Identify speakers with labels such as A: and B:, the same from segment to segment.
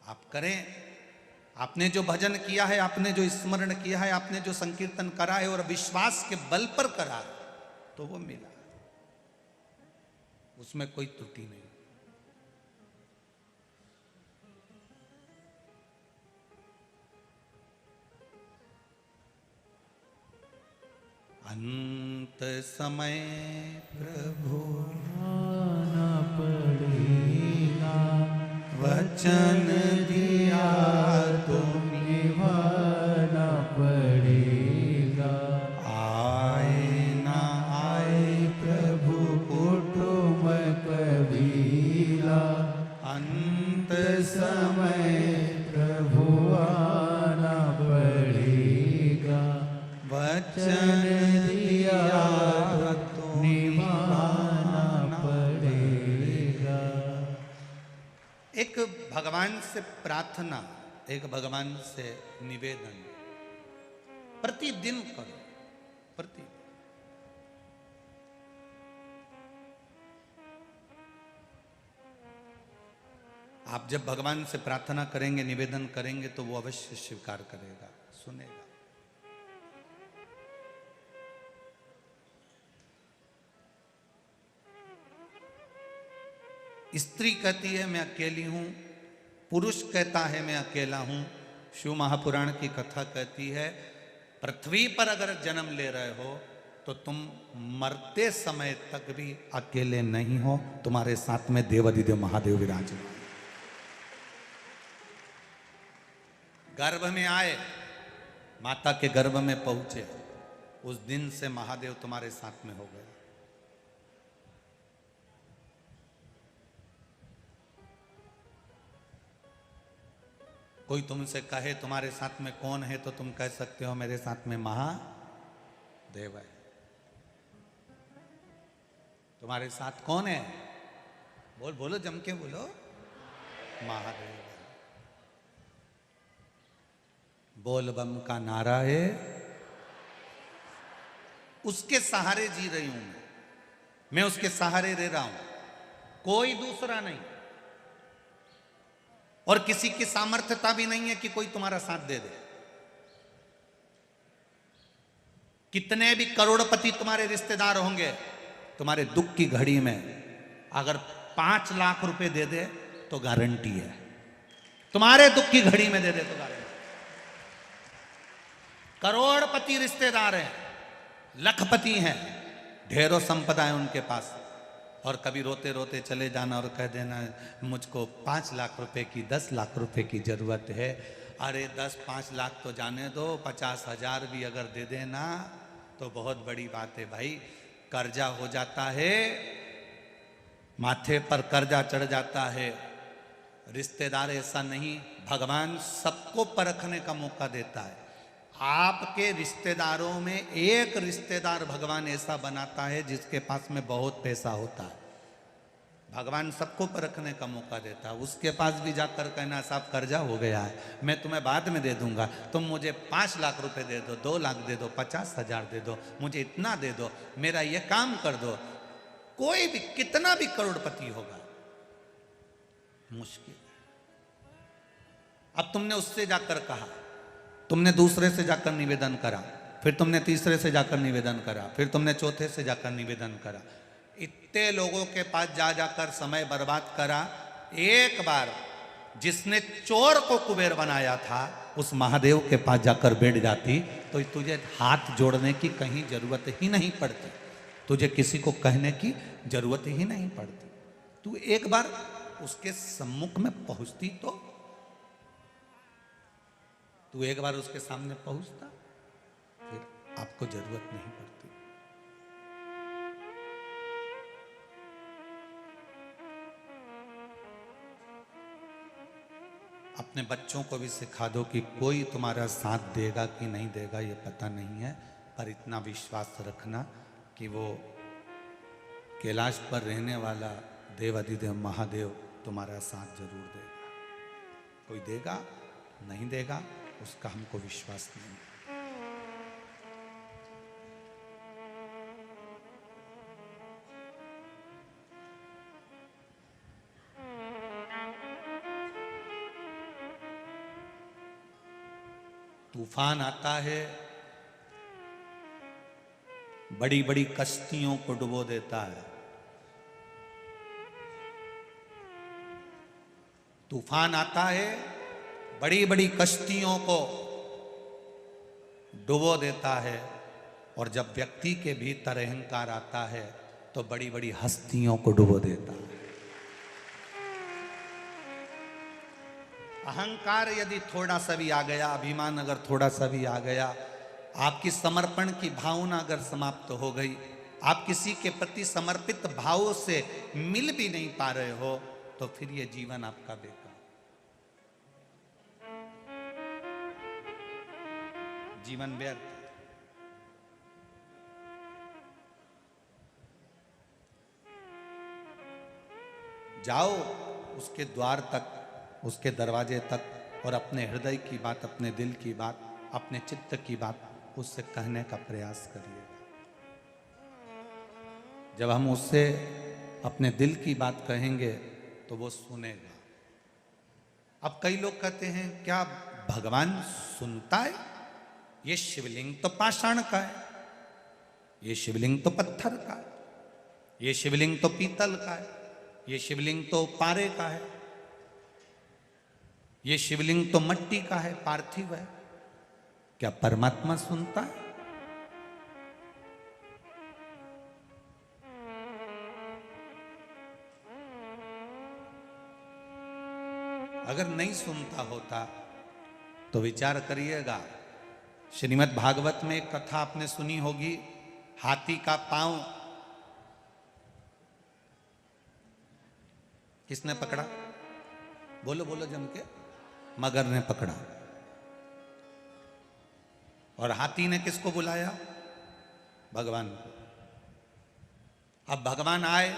A: आप करें। आपने जो भजन किया है, आपने जो स्मरण किया है, आपने जो संकीर्तन करा है और विश्वास के बल पर करा है, तो वो मिला, उसमें कोई त्रुटि नहीं। अंत समय प्रभु
B: आना पड़ेगा,
A: वचन दिया तो
B: निभाना पड़ेगा।
A: आए ना आए
B: प्रभु कुटुंब कबीला,
A: अंत
B: समय प्रभु आना पड़ेगा।
A: वचन दिया तो
B: निभाना पड़ेगा।
A: एक भगवान से प्रार्थना, एक भगवान से निवेदन प्रतिदिन करो। प्रतिदिन आप जब भगवान से प्रार्थना करेंगे, निवेदन करेंगे, तो वो अवश्य स्वीकार करेगा, सुनेगा। स्त्री कहती है मैं अकेली हूं, पुरुष कहता है मैं अकेला हूं। शिव महापुराण की कथा कहती है पृथ्वी पर अगर जन्म ले रहे हो तो तुम मरते समय तक भी अकेले नहीं हो, तुम्हारे साथ में देवाधिदेव महादेव विराजमान। गर्भ में आए, माता के गर्भ में पहुंचे, उस दिन से महादेव तुम्हारे साथ में हो गए। कोई तुमसे कहे तुम्हारे साथ में कौन है, तो तुम कह सकते हो मेरे साथ में महादेव है। तुम्हारे साथ कौन है? बोलो जम के बोलो, महादेव है। बोल बम का नारा है, उसके सहारे जी रही हूं मैं उसके सहारे रह रहा हूं, कोई दूसरा नहीं। और किसी की सामर्थ्यता भी नहीं है कि कोई तुम्हारा साथ दे दे। कितने भी करोड़पति तुम्हारे रिश्तेदार होंगे, तुम्हारे दुख की घड़ी में अगर 5 लाख रुपए दे दे तो गारंटी है, तुम्हारे दुख की घड़ी में दे दे तो गारंटी। करोड़पति रिश्तेदार हैं, लखपति हैं, ढेरों संपदा है उनके पास, और कभी रोते रोते चले जाना और कह देना मुझको 5 लाख रुपए की, 10 लाख रुपए की जरूरत है। अरे 10-5 लाख तो जाने दो, 50,000 भी अगर दे देना तो बहुत बड़ी बात है भाई। कर्जा हो जाता है, माथे पर कर्जा चढ़ जाता है। रिश्तेदार ऐसा नहीं, भगवान सबको परखने का मौका देता है। आपके रिश्तेदारों में एक रिश्तेदार भगवान ऐसा बनाता है जिसके पास में बहुत पैसा होता है। भगवान सबको परखने का मौका देता है। उसके पास भी जाकर कहना साहब कर्जा हो गया है, मैं तुम्हें बाद में दे दूंगा, तुम मुझे 5 लाख रुपए दे दो, 2 लाख दे दो, 50,000 दे दो, मुझे इतना दे दो, मेरा ये काम कर दो। कोई भी कितना भी करोड़पति होगा, मुश्किल। अब तुमने उससे जाकर कहा, तुमने दूसरे से जाकर निवेदन करा, फिर तुमने तीसरे से जाकर निवेदन करा, फिर तुमने चौथे से जाकर निवेदन करा। इतने लोगों के पास जा जाकर समय बर्बाद करा। एक बार जिसने चोर को कुबेर बनाया था उस महादेव के पास जाकर बैठ जाती तो तुझे हाथ जोड़ने की कहीं जरूरत ही नहीं पड़ती, तुझे किसी को कहने की जरूरत ही नहीं पड़ती। तू एक बार उसके सम्मुख में पहुंचती तो तू एक बार उसके सामने पहुंचता, फिर आपको जरूरत नहीं पड़ती। अपने बच्चों को भी सिखा दो कि कोई तुम्हारा साथ देगा कि नहीं देगा ये पता नहीं है, पर इतना विश्वास रखना कि वो कैलाश पर रहने वाला देवाधिदेव महादेव तुम्हारा साथ जरूर देगा। कोई देगा नहीं देगा उसका हमको विश्वास नहीं है। तूफान आता है, बड़ी बड़ी कश्तियों को डुबो देता है। तूफान आता है, बड़ी बड़ी कश्तियों को डुबो देता है, और जब व्यक्ति के भीतर अहंकार आता है तो बड़ी बड़ी हस्तियों को डुबो देता है। अहंकार यदि थोड़ा सा भी आ गया, अभिमान अगर थोड़ा सा भी आ गया, आपकी समर्पण की भावना अगर समाप्त हो गई, आप किसी के प्रति समर्पित भाव से मिल भी नहीं पा रहे हो, तो फिर ये जीवन आपका बेकार। जीवन व्यर्थ। जाओ उसके द्वार तक, उसके दरवाजे तक, और अपने हृदय की बात, अपने दिल की बात, अपने चित्त की बात उससे कहने का प्रयास करिए। जब हम उससे अपने दिल की बात कहेंगे तो वो सुनेगा। अब कई लोग कहते हैं क्या भगवान सुनता है? ये शिवलिंग तो पाषाण का है, ये शिवलिंग तो पत्थर का है, ये शिवलिंग तो पीतल का है, ये शिवलिंग तो पारे का है, ये शिवलिंग तो मट्टी का है, पार्थिव है। क्या परमात्मा सुनता है? अगर नहीं सुनता होता तो विचार करिएगा। श्रीमद् भागवत में एक कथा आपने सुनी होगी, हाथी का पांव किसने पकड़ा? बोलो बोलो जम के। मगर ने पकड़ा। और हाथी ने किसको बुलाया? भगवान को। अब भगवान आए,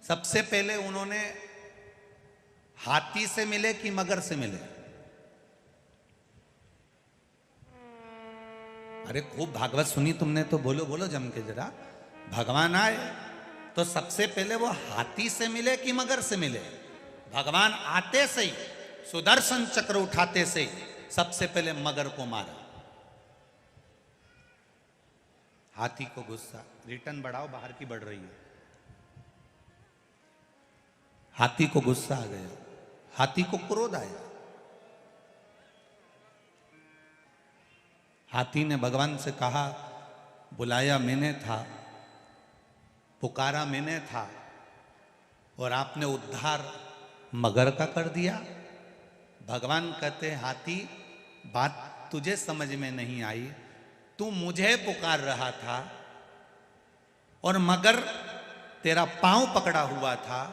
A: सबसे पहले उन्होंने हाथी से मिले कि मगर से मिले? अरे खूब भागवत सुनी तुमने तो बोलो बोलो जम के जरा। भगवान आए तो सबसे पहले वो हाथी से मिले कि मगर से मिले? भगवान आते से ही, सुदर्शन चक्र उठाते से ही सबसे पहले मगर को मारा। हाथी को गुस्सा, रिटर्न बढ़ाओ, बाहर की बढ़ रही है। हाथी को गुस्सा आ गया, हाथी को क्रोध आया। हाथी ने भगवान से कहा, बुलाया मैंने था, पुकारा मैंने था, और आपने उद्धार मगर का कर दिया। भगवान कहते, हाथी बात तुझे समझ में नहीं आई, तू मुझे पुकार रहा था और मगर तेरा पांव पकड़ा हुआ था।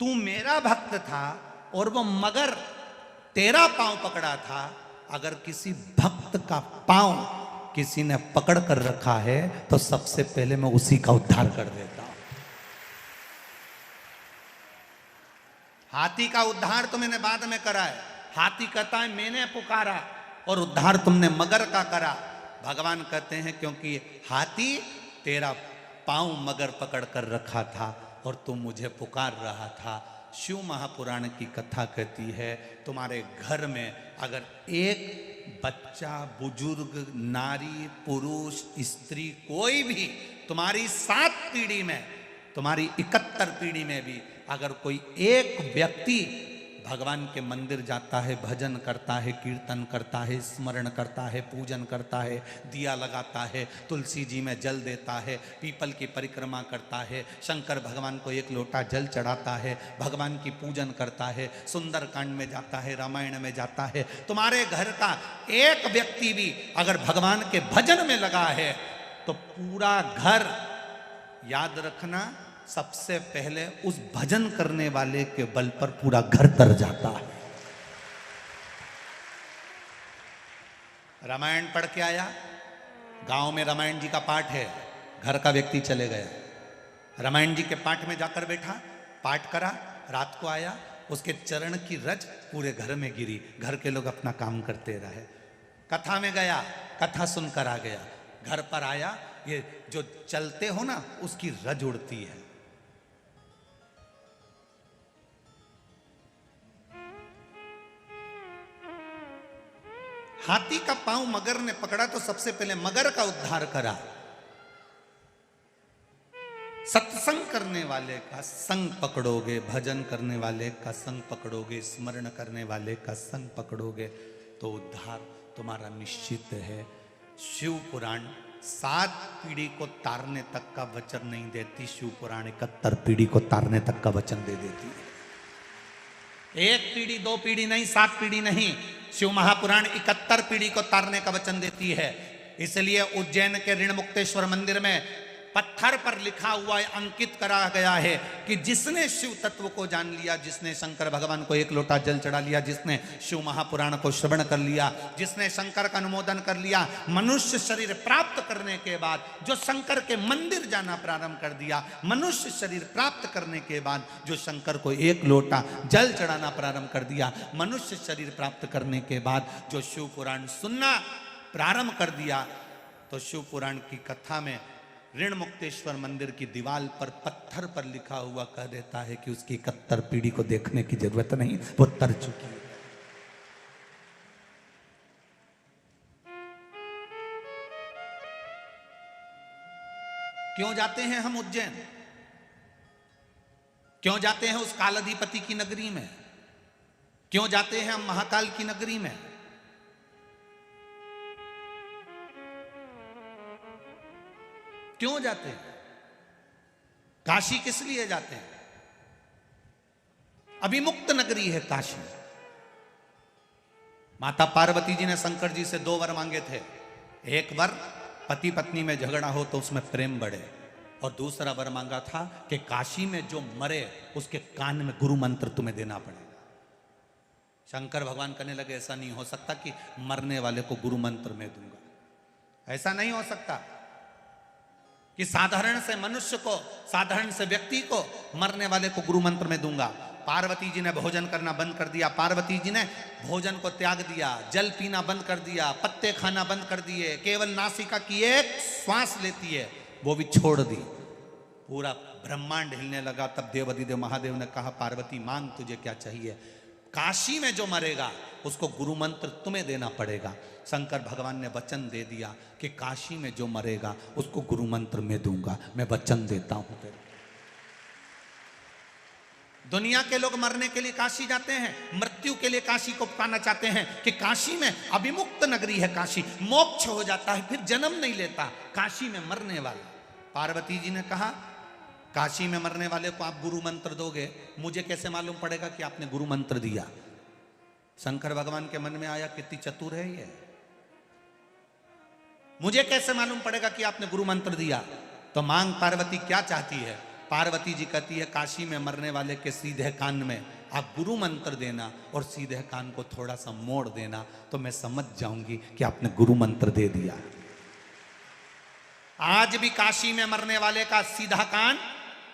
A: तू मेरा भक्त था और वो मगर तेरा पांव पकड़ा था। अगर किसी भक्त का पांव किसी ने पकड़ कर रखा है तो सबसे पहले मैं उसी का उद्धार कर देता हूं। हाथी का उद्धार तो मैंने बाद में करा है। हाथी कहता है मैंने पुकारा और उद्धार तुमने मगर का करा। भगवान कहते हैं क्योंकि हाथी तेरा पांव मगर पकड़ कर रखा था और तुम मुझे पुकार रहा था। शिव महापुराण की कथा कहती है, तुम्हारे घर में अगर एक बच्चा, बुजुर्ग, नारी, पुरुष, स्त्री, कोई भी तुम्हारी 7 पीढ़ी में, तुम्हारी 71 पीढ़ी में भी अगर कोई एक व्यक्ति भगवान के मंदिर जाता है, भजन करता है, कीर्तन करता है, स्मरण करता है, पूजन करता है, दिया लगाता है, तुलसी जी में जल देता है, पीपल की परिक्रमा करता है, शंकर भगवान को 1 लोटा जल चढ़ाता है, भगवान की पूजन करता है, सुंदर कांड में जाता है, रामायण में जाता है, तुम्हारे घर का एक व्यक्ति भी अगर भगवान के भजन में लगा है तो पूरा घर, याद रखना, सबसे पहले उस भजन करने वाले के बल पर पूरा घर तर जाता है। रामायण पढ़ के आया, गांव में रामायण जी का पाठ है, घर का व्यक्ति चले गया, रामायण जी के पाठ में जाकर बैठा, पाठ करा, रात को आया, उसके चरण की रज पूरे घर में गिरी, घर के लोग अपना काम करते रहे। कथा में गया, कथा सुनकर आ गया, घर पर आया, ये जो चलते हो ना उसकी रज उड़ती है। हाथी का पांव मगर ने पकड़ा तो सबसे पहले मगर का उद्धार करा। सत्संग करने वाले का संग पकड़ोगे, भजन करने वाले का संग पकड़ोगे, स्मरण करने वाले का संग पकड़ोगे तो उद्धार तुम्हारा निश्चित है। शिव पुराण 7 पीढ़ी को तारने तक का वचन नहीं देती, शिव पुराण 71 पीढ़ी को तारने तक का वचन दे देती है। 1 पीढ़ी 2 पीढ़ी नहीं, 7 पीढ़ी नहीं, शिव महापुराण 71 पीढ़ी को तारने का वचन देती है। इसलिए उज्जैन के ऋण मुक्तेश्वर मंदिर में पत्थर पर लिखा हुआ है, अंकित करा गया है कि जिसने शिव तत्व को जान लिया, जिसने शंकर भगवान को 1 लोटा जल चढ़ा लिया, जिसने शिव महापुराण को श्रवण कर लिया, जिसने शंकर का अनुमोदन कर लिया, मनुष्य शरीर प्राप्त करने के बाद जो शंकर के मंदिर जाना प्रारंभ कर दिया, मनुष्य शरीर प्राप्त करने के बाद जो शंकर को 1 लोटा जल चढ़ाना प्रारंभ कर दिया, मनुष्य शरीर प्राप्त करने के बाद जो शिव पुराण सुनना प्रारंभ कर दिया, तो शिव पुराण की कथा में ऋण मुक्तेश्वर मंदिर की दीवार पर पत्थर पर लिखा हुआ कह देता है कि उसकी 71 पीढ़ी को देखने की जरूरत नहीं, वो तर चुकी है। क्यों जाते हैं हम उज्जैन? क्यों जाते हैं उस कालाधिपति की नगरी में? क्यों जाते हैं हम महाकाल की नगरी में? क्यों जाते हैं? काशी किस लिए जाते हैं? अभिमुक्त नगरी है काशी। माता पार्वती जी ने शंकर जी से 2 वर मांगे थे। एक वर पति पत्नी में झगड़ा हो तो उसमें प्रेम बढ़े, और दूसरा वर मांगा था कि काशी में जो मरे उसके कान में गुरु मंत्र तुम्हें देना पड़ेगा। शंकर भगवान कहने लगे ऐसा नहीं हो सकता कि मरने वाले को गुरु मंत्र में दूंगा। ऐसा नहीं हो सकता कि साधारण से मनुष्य को, साधारण से व्यक्ति को, मरने वाले को गुरु मंत्र में दूंगा। पार्वती जी ने भोजन करना बंद कर दिया, पार्वती जी ने भोजन को त्याग दिया, जल पीना बंद कर दिया, पत्ते खाना बंद कर दिए, केवल नासिका की एक श्वास लेती है वो भी छोड़ दी। पूरा ब्रह्मांड हिलने लगा। तब देवाधिदेव महादेव ने कहा पार्वती मांग तुझे क्या चाहिए? काशी में जो मरेगा उसको गुरु मंत्र तुम्हें देना पड़ेगा। शंकर भगवान ने वचन दे दिया कि काशी में जो मरेगा उसको गुरु मंत्र में दूंगा, मैं वचन देता हूं तेरे। दुनिया के लोग मरने के लिए काशी जाते हैं, मृत्यु के लिए काशी को पाना चाहते हैं कि काशी में अभिमुक्त नगरी है, काशी मोक्ष हो जाता है, फिर जन्म नहीं लेता, काशी में मरने वाला। पार्वती जी ने कहा काशी में मरने वाले को आप गुरु मंत्र दोगे, मुझे कैसे मालूम पड़ेगा कि आपने गुरु मंत्र दिया? शंकर भगवान के मन में आया कितनी चतुर है ये, मुझे कैसे मालूम पड़ेगा कि आपने गुरु मंत्र दिया? तो मांग पार्वती क्या चाहती है? पार्वती जी कहती है काशी में मरने वाले के सीधे कान में आप गुरु मंत्र देना और सीधे कान को थोड़ा सा मोड़ देना, तो मैं समझ जाऊंगी कि आपने गुरु मंत्र दे दिया। आज भी काशी में मरने वाले का सीधा कान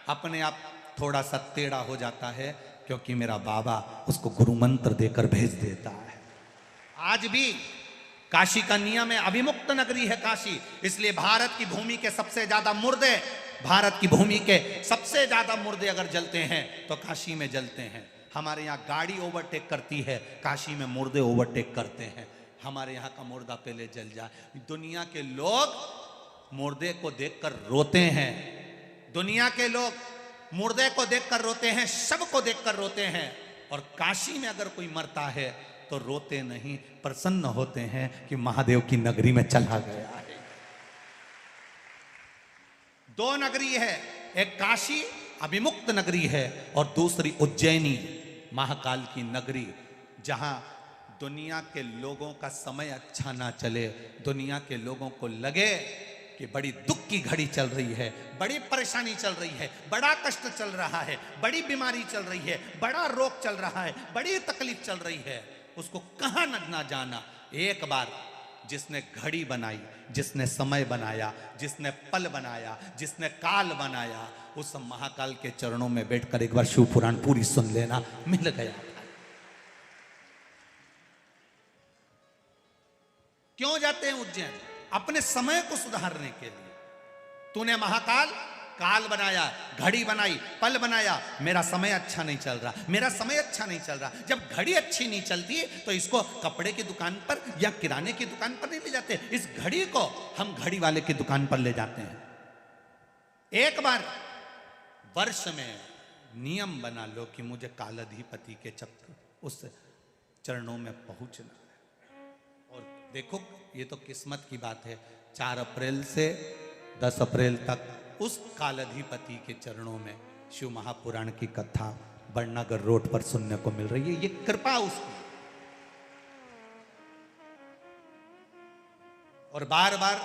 A: अपने आप थोड़ा सा टेढ़ा हो जाता है, क्योंकि मेरा बाबा उसको गुरु मंत्र देकर भेज देता है। आज भी काशी का नियम है, अभिमुक्त नगरी है काशी। इसलिए भारत की भूमि के सबसे ज्यादा मुर्दे, भारत की भूमि के सबसे ज्यादा मुर्दे अगर जलते हैं तो काशी में जलते हैं। हमारे यहाँ गाड़ी ओवरटेक करती है, काशी में मुर्दे ओवरटेक करते हैं। हमारे यहाँ का मुर्दा पहले जल जाए। दुनिया के लोग मुर्दे को देखकर रोते हैं, दुनिया के लोग मुर्दे को देखकर रोते हैं, शव को देखकर रोते हैं। और काशी में अगर कोई मरता है तो रोते नहीं, प्रसन्न होते हैं कि महादेव की नगरी में चला गया है। 2 नगरी है, एक काशी अभिमुक्त नगरी है और दूसरी उज्जैनी महाकाल की नगरी, जहां दुनिया के लोगों का समय अच्छा ना चले, दुनिया के लोगों को लगे कि बड़ी दुख की घड़ी चल रही है, बड़ी परेशानी चल रही है, बड़ा कष्ट चल रहा है, बड़ी बीमारी चल रही है, बड़ा रोग चल रहा है, बड़ी तकलीफ चल रही है, उसको कहां ना जाना। एक बार जिसने घड़ी बनाई, जिसने समय बनाया, जिसने पल बनाया, जिसने काल बनाया, उस महाकाल के चरणों में बैठकर एक बार शिव पुराण पूरी सुन लेना, मिल गया। क्यों जाते हैं उज्जैन? अपने समय को सुधारने के लिए। तूने महाकाल काल बनाया, घड़ी बनाई, पल बनाया, मेरा समय अच्छा नहीं चल रहा, मेरा समय अच्छा नहीं चल रहा। जब घड़ी अच्छी नहीं चलती तो इसको कपड़े की दुकान पर या किराने की दुकान पर नहीं ले जाते, इस घड़ी को हम घड़ी वाले की दुकान पर ले जाते हैं। एक बार वर्ष में नियम बना लो कि मुझे कालाधिपति के चक्र उस चरणों में पहुंचना है। और देखो ये तो किस्मत की बात है, 4 अप्रैल से 10 अप्रैल तक उस कालाधिपति के चरणों में शिव महापुराण की कथा बड़नगर रोड पर सुनने को मिल रही है। ये कृपा उसकी। और बार बार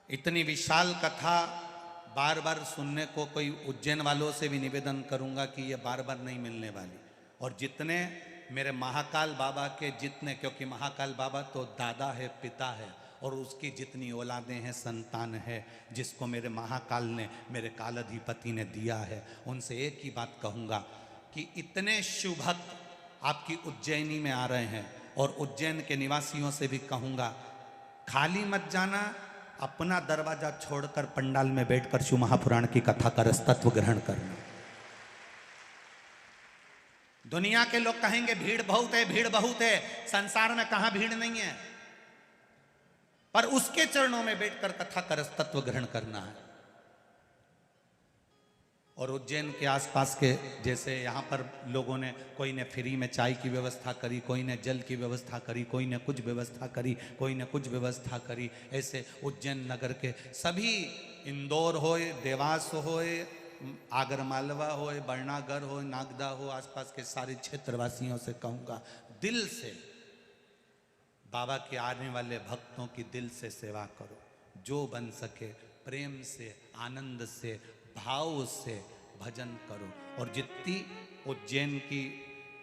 A: इतनी विशाल कथा बार बार सुनने को कोई उज्जैन वालों से भी निवेदन करूंगा कि ये बार बार नहीं मिलने वाली। और जितने मेरे महाकाल बाबा के जितने, क्योंकि महाकाल बाबा तो दादा है, पिता है, और उसकी जितनी औलादें हैं, संतान है, जिसको मेरे महाकाल ने, मेरे कालाधिपति ने दिया है, उनसे एक ही बात कहूँगा कि इतने शिव भक्त आपकी उज्जैनी में आ रहे हैं। और उज्जैन के निवासियों से भी कहूँगा, खाली मत जाना, अपना दरवाजा छोड़कर पंडाल में बैठकर शिव महापुराण की कथा का रसतत्व ग्रहण करना। दुनिया के लोग कहेंगे भीड़ बहुत है, भीड़ बहुत है। संसार में कहां भीड़ नहीं है, पर उसके चरणों में बैठकर कथा का रसतत्व ग्रहण करना है। और उज्जैन के आसपास के जैसे यहाँ पर लोगों ने, कोई ने फ्री में चाय की व्यवस्था करी, कोई ने जल की व्यवस्था करी, कोई ने कुछ व्यवस्था करी, कोई ने कुछ व्यवस्था करी। ऐसे उज्जैन नगर के सभी, इंदौर होए, देवास होए, आगरमालवा होए, बड़नागर हो, नागदा हो, आसपास के सारे क्षेत्रवासियों से कहूँगा, दिल से बाबा के आने वाले भक्तों की दिल से सेवा करो। जो बन सके प्रेम से, आनंद से, भाव से भजन करो। और जितनी उज्जैन की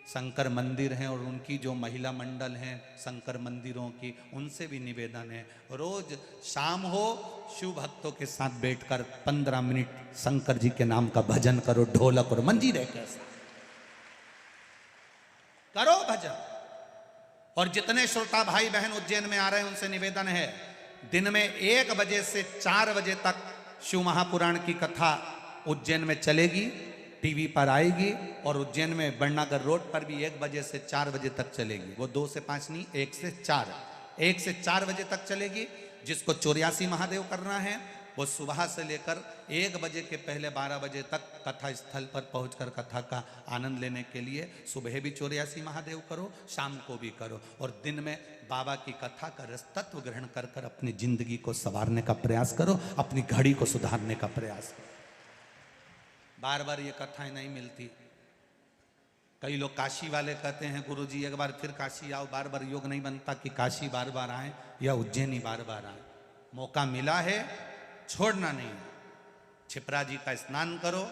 A: शंकर मंदिर हैं और उनकी जो महिला मंडल हैं शंकर मंदिरों की, उनसे भी निवेदन है, रोज शाम हो शिव भक्तों के साथ बैठकर 15 मिनट शंकर जी के नाम का भजन करो, ढोलक और मंजीरे के साथ करो भजन। और जितने श्रोता भाई बहन उज्जैन में आ रहे हैं उनसे निवेदन है, दिन में 1 बजे से 4 बजे तक शिव महापुराण की कथा उज्जैन में चलेगी, टीवी पर आएगी। और उज्जैन में बड़नगर रोड पर भी 1 बजे से 4 बजे तक चलेगी। वो 2 से 5 नहीं, 1 से 4 बजे तक चलेगी। जिसको 84 महादेव करना है वो सुबह से लेकर 1 बजे के पहले 12 बजे तक कथा स्थल पर पहुंचकर कथा का आनंद लेने के लिए सुबह भी 84 महादेव करो, शाम को भी करो। और दिन में बाबा की कथा का रसतत्व ग्रहण कर कर अपनी जिंदगी को संवारने का प्रयास करो, अपनी घड़ी को सुधारने का प्रयास करो। बार बार ये कथाएं नहीं मिलती। कई लोग काशी वाले कहते हैं गुरुजी एक बार फिर काशी आओ, बार बार योग नहीं बनता कि काशी बार बार आए या उज्जैनी बार बार आए। मौका मिला है, छोड़ना नहीं। छिपरा जी का स्नान करो,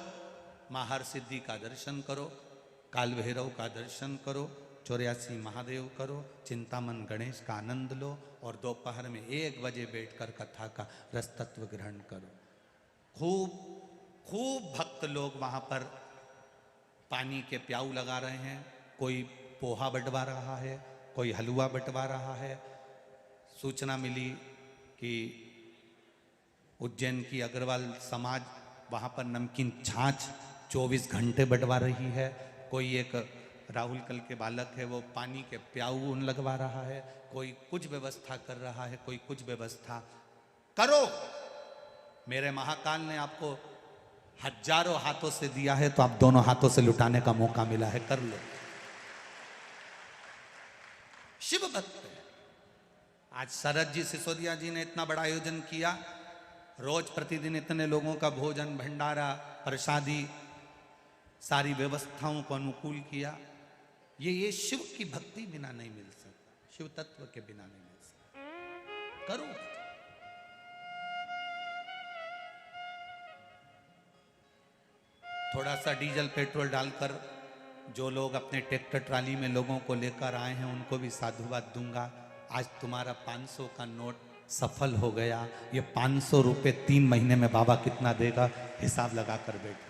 A: महार सिद्धि का दर्शन करो, काल भैरव का दर्शन करो, 84 महादेव करो, चिंतामन गणेश का आनंद लो। और दोपहर में 1 बजे बैठकर कथा का रसतत्व ग्रहण करो। खूब खूब भक्त लोग वहाँ पर पानी के प्याऊ लगा रहे हैं, कोई पोहा बंटवा रहा है, कोई हलवा बंटवा रहा है। सूचना मिली कि उज्जैन की अग्रवाल समाज वहाँ पर नमकीन छाछ 24 घंटे बंटवा रही है। कोई एक राहुल कल के बालक है वो पानी के प्याऊ लगवा रहा है, कोई कुछ व्यवस्था कर रहा है, कोई कुछ व्यवस्था करो। मेरे महाकाल ने आपको हजारों हाथों से दिया है तो आप दोनों हाथों से लुटाने का मौका मिला है, कर लो। शिव भक्त आज शरद जी सिसोदिया जी ने इतना बड़ा आयोजन किया, रोज प्रतिदिन इतने लोगों का भोजन भंडारा प्रसादी सारी व्यवस्थाओं को अनुकूल किया। ये शिव की भक्ति बिना नहीं मिल सकता, शिव तत्व के बिना नहीं मिल सकता। करो। थोड़ा सा डीजल पेट्रोल डालकर जो लोग अपने ट्रैक्टर ट्राली में लोगों को लेकर आए हैं उनको भी साधुवाद दूंगा। आज तुम्हारा 500 का नोट सफल हो गया। ये 500 रुपये 3 महीने में बाबा कितना देगा हिसाब लगा कर बैठो।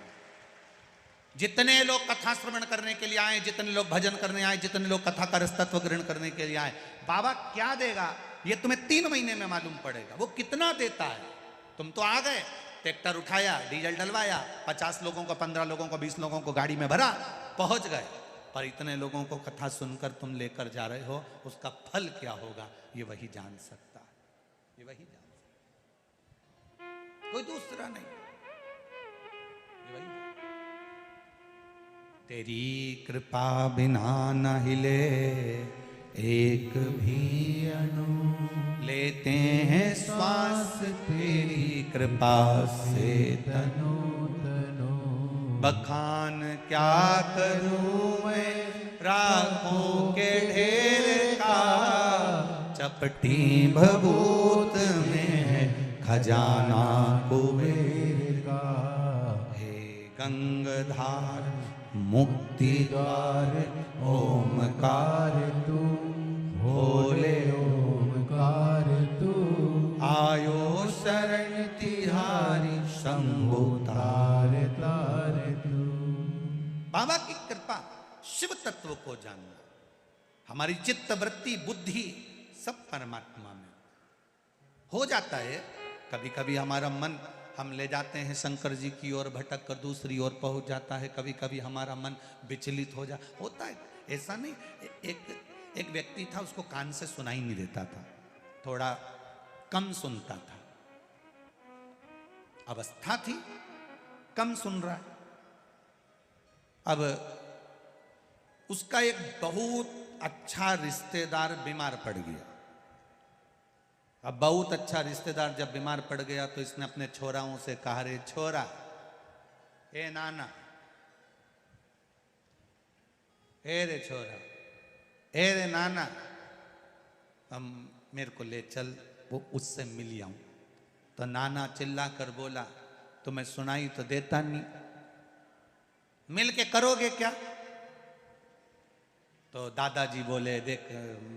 A: जितने लोग कथा श्रवण करने के लिए आए, जितने लोग भजन करने आए, जितने लोग कथा का रसतत्व ग्रहण करने के लिए आए, बाबा क्या देगा ये तुम्हें 3 महीने में मालूम पड़ेगा। वो कितना देता है। तुम तो आ गए, ट्रैक्टर उठाया, डीजल डलवाया, 50 लोगों को, 15 लोगों को, 20 लोगों को गाड़ी में भरा, पहुंच गए। पर इतने लोगों को कथा सुनकर तुम लेकर जा रहे हो, उसका फल क्या होगा ये वही जान सकता है, ये वही जान सकता है, कोई दूसरा नहीं, ये वही। तेरी कृपा बिना न हिले एक भी अणु, लेते हैं श्वास तेरी कृपा से तनु तनु। बखान क्या करूं मैं राखों के ढेर का, चपटी भभूत में है खजाना कुबेर का। हे गंगाधार मुक्ति द्वार ओमकार तू, भोले ओमकार तू। आयो शरण तिहारी शंभु तार तार तू। बाबा की कृपा, शिव तत्व को जानना, हमारी चित्त वृत्ति बुद्धि सब परमात्मा में हो जाता है। कभी कभी हमारा मन हम ले जाते हैं शंकर जी की ओर, भटक कर दूसरी ओर पहुंच जाता है। कभी कभी हमारा मन विचलित होता है, ऐसा नहीं। एक व्यक्ति था, उसको कान से सुनाई नहीं देता था, थोड़ा कम सुनता था, अवस्था थी, कम सुन रहा है। अब उसका एक बहुत अच्छा रिश्तेदार बीमार पड़ गया। अब बहुत अच्छा रिश्तेदार जब बीमार पड़ गया तो इसने अपने छोराओं से कहा, रे छोरा, ए नाना, ए रे छोरा, ए रे नाना, हम मेरे को ले चल, वो उससे मिल आऊं। तो नाना चिल्ला कर बोला, तुम्हें सुनाई तो देता नहीं, मिल के करोगे क्या? तो दादाजी बोले, देख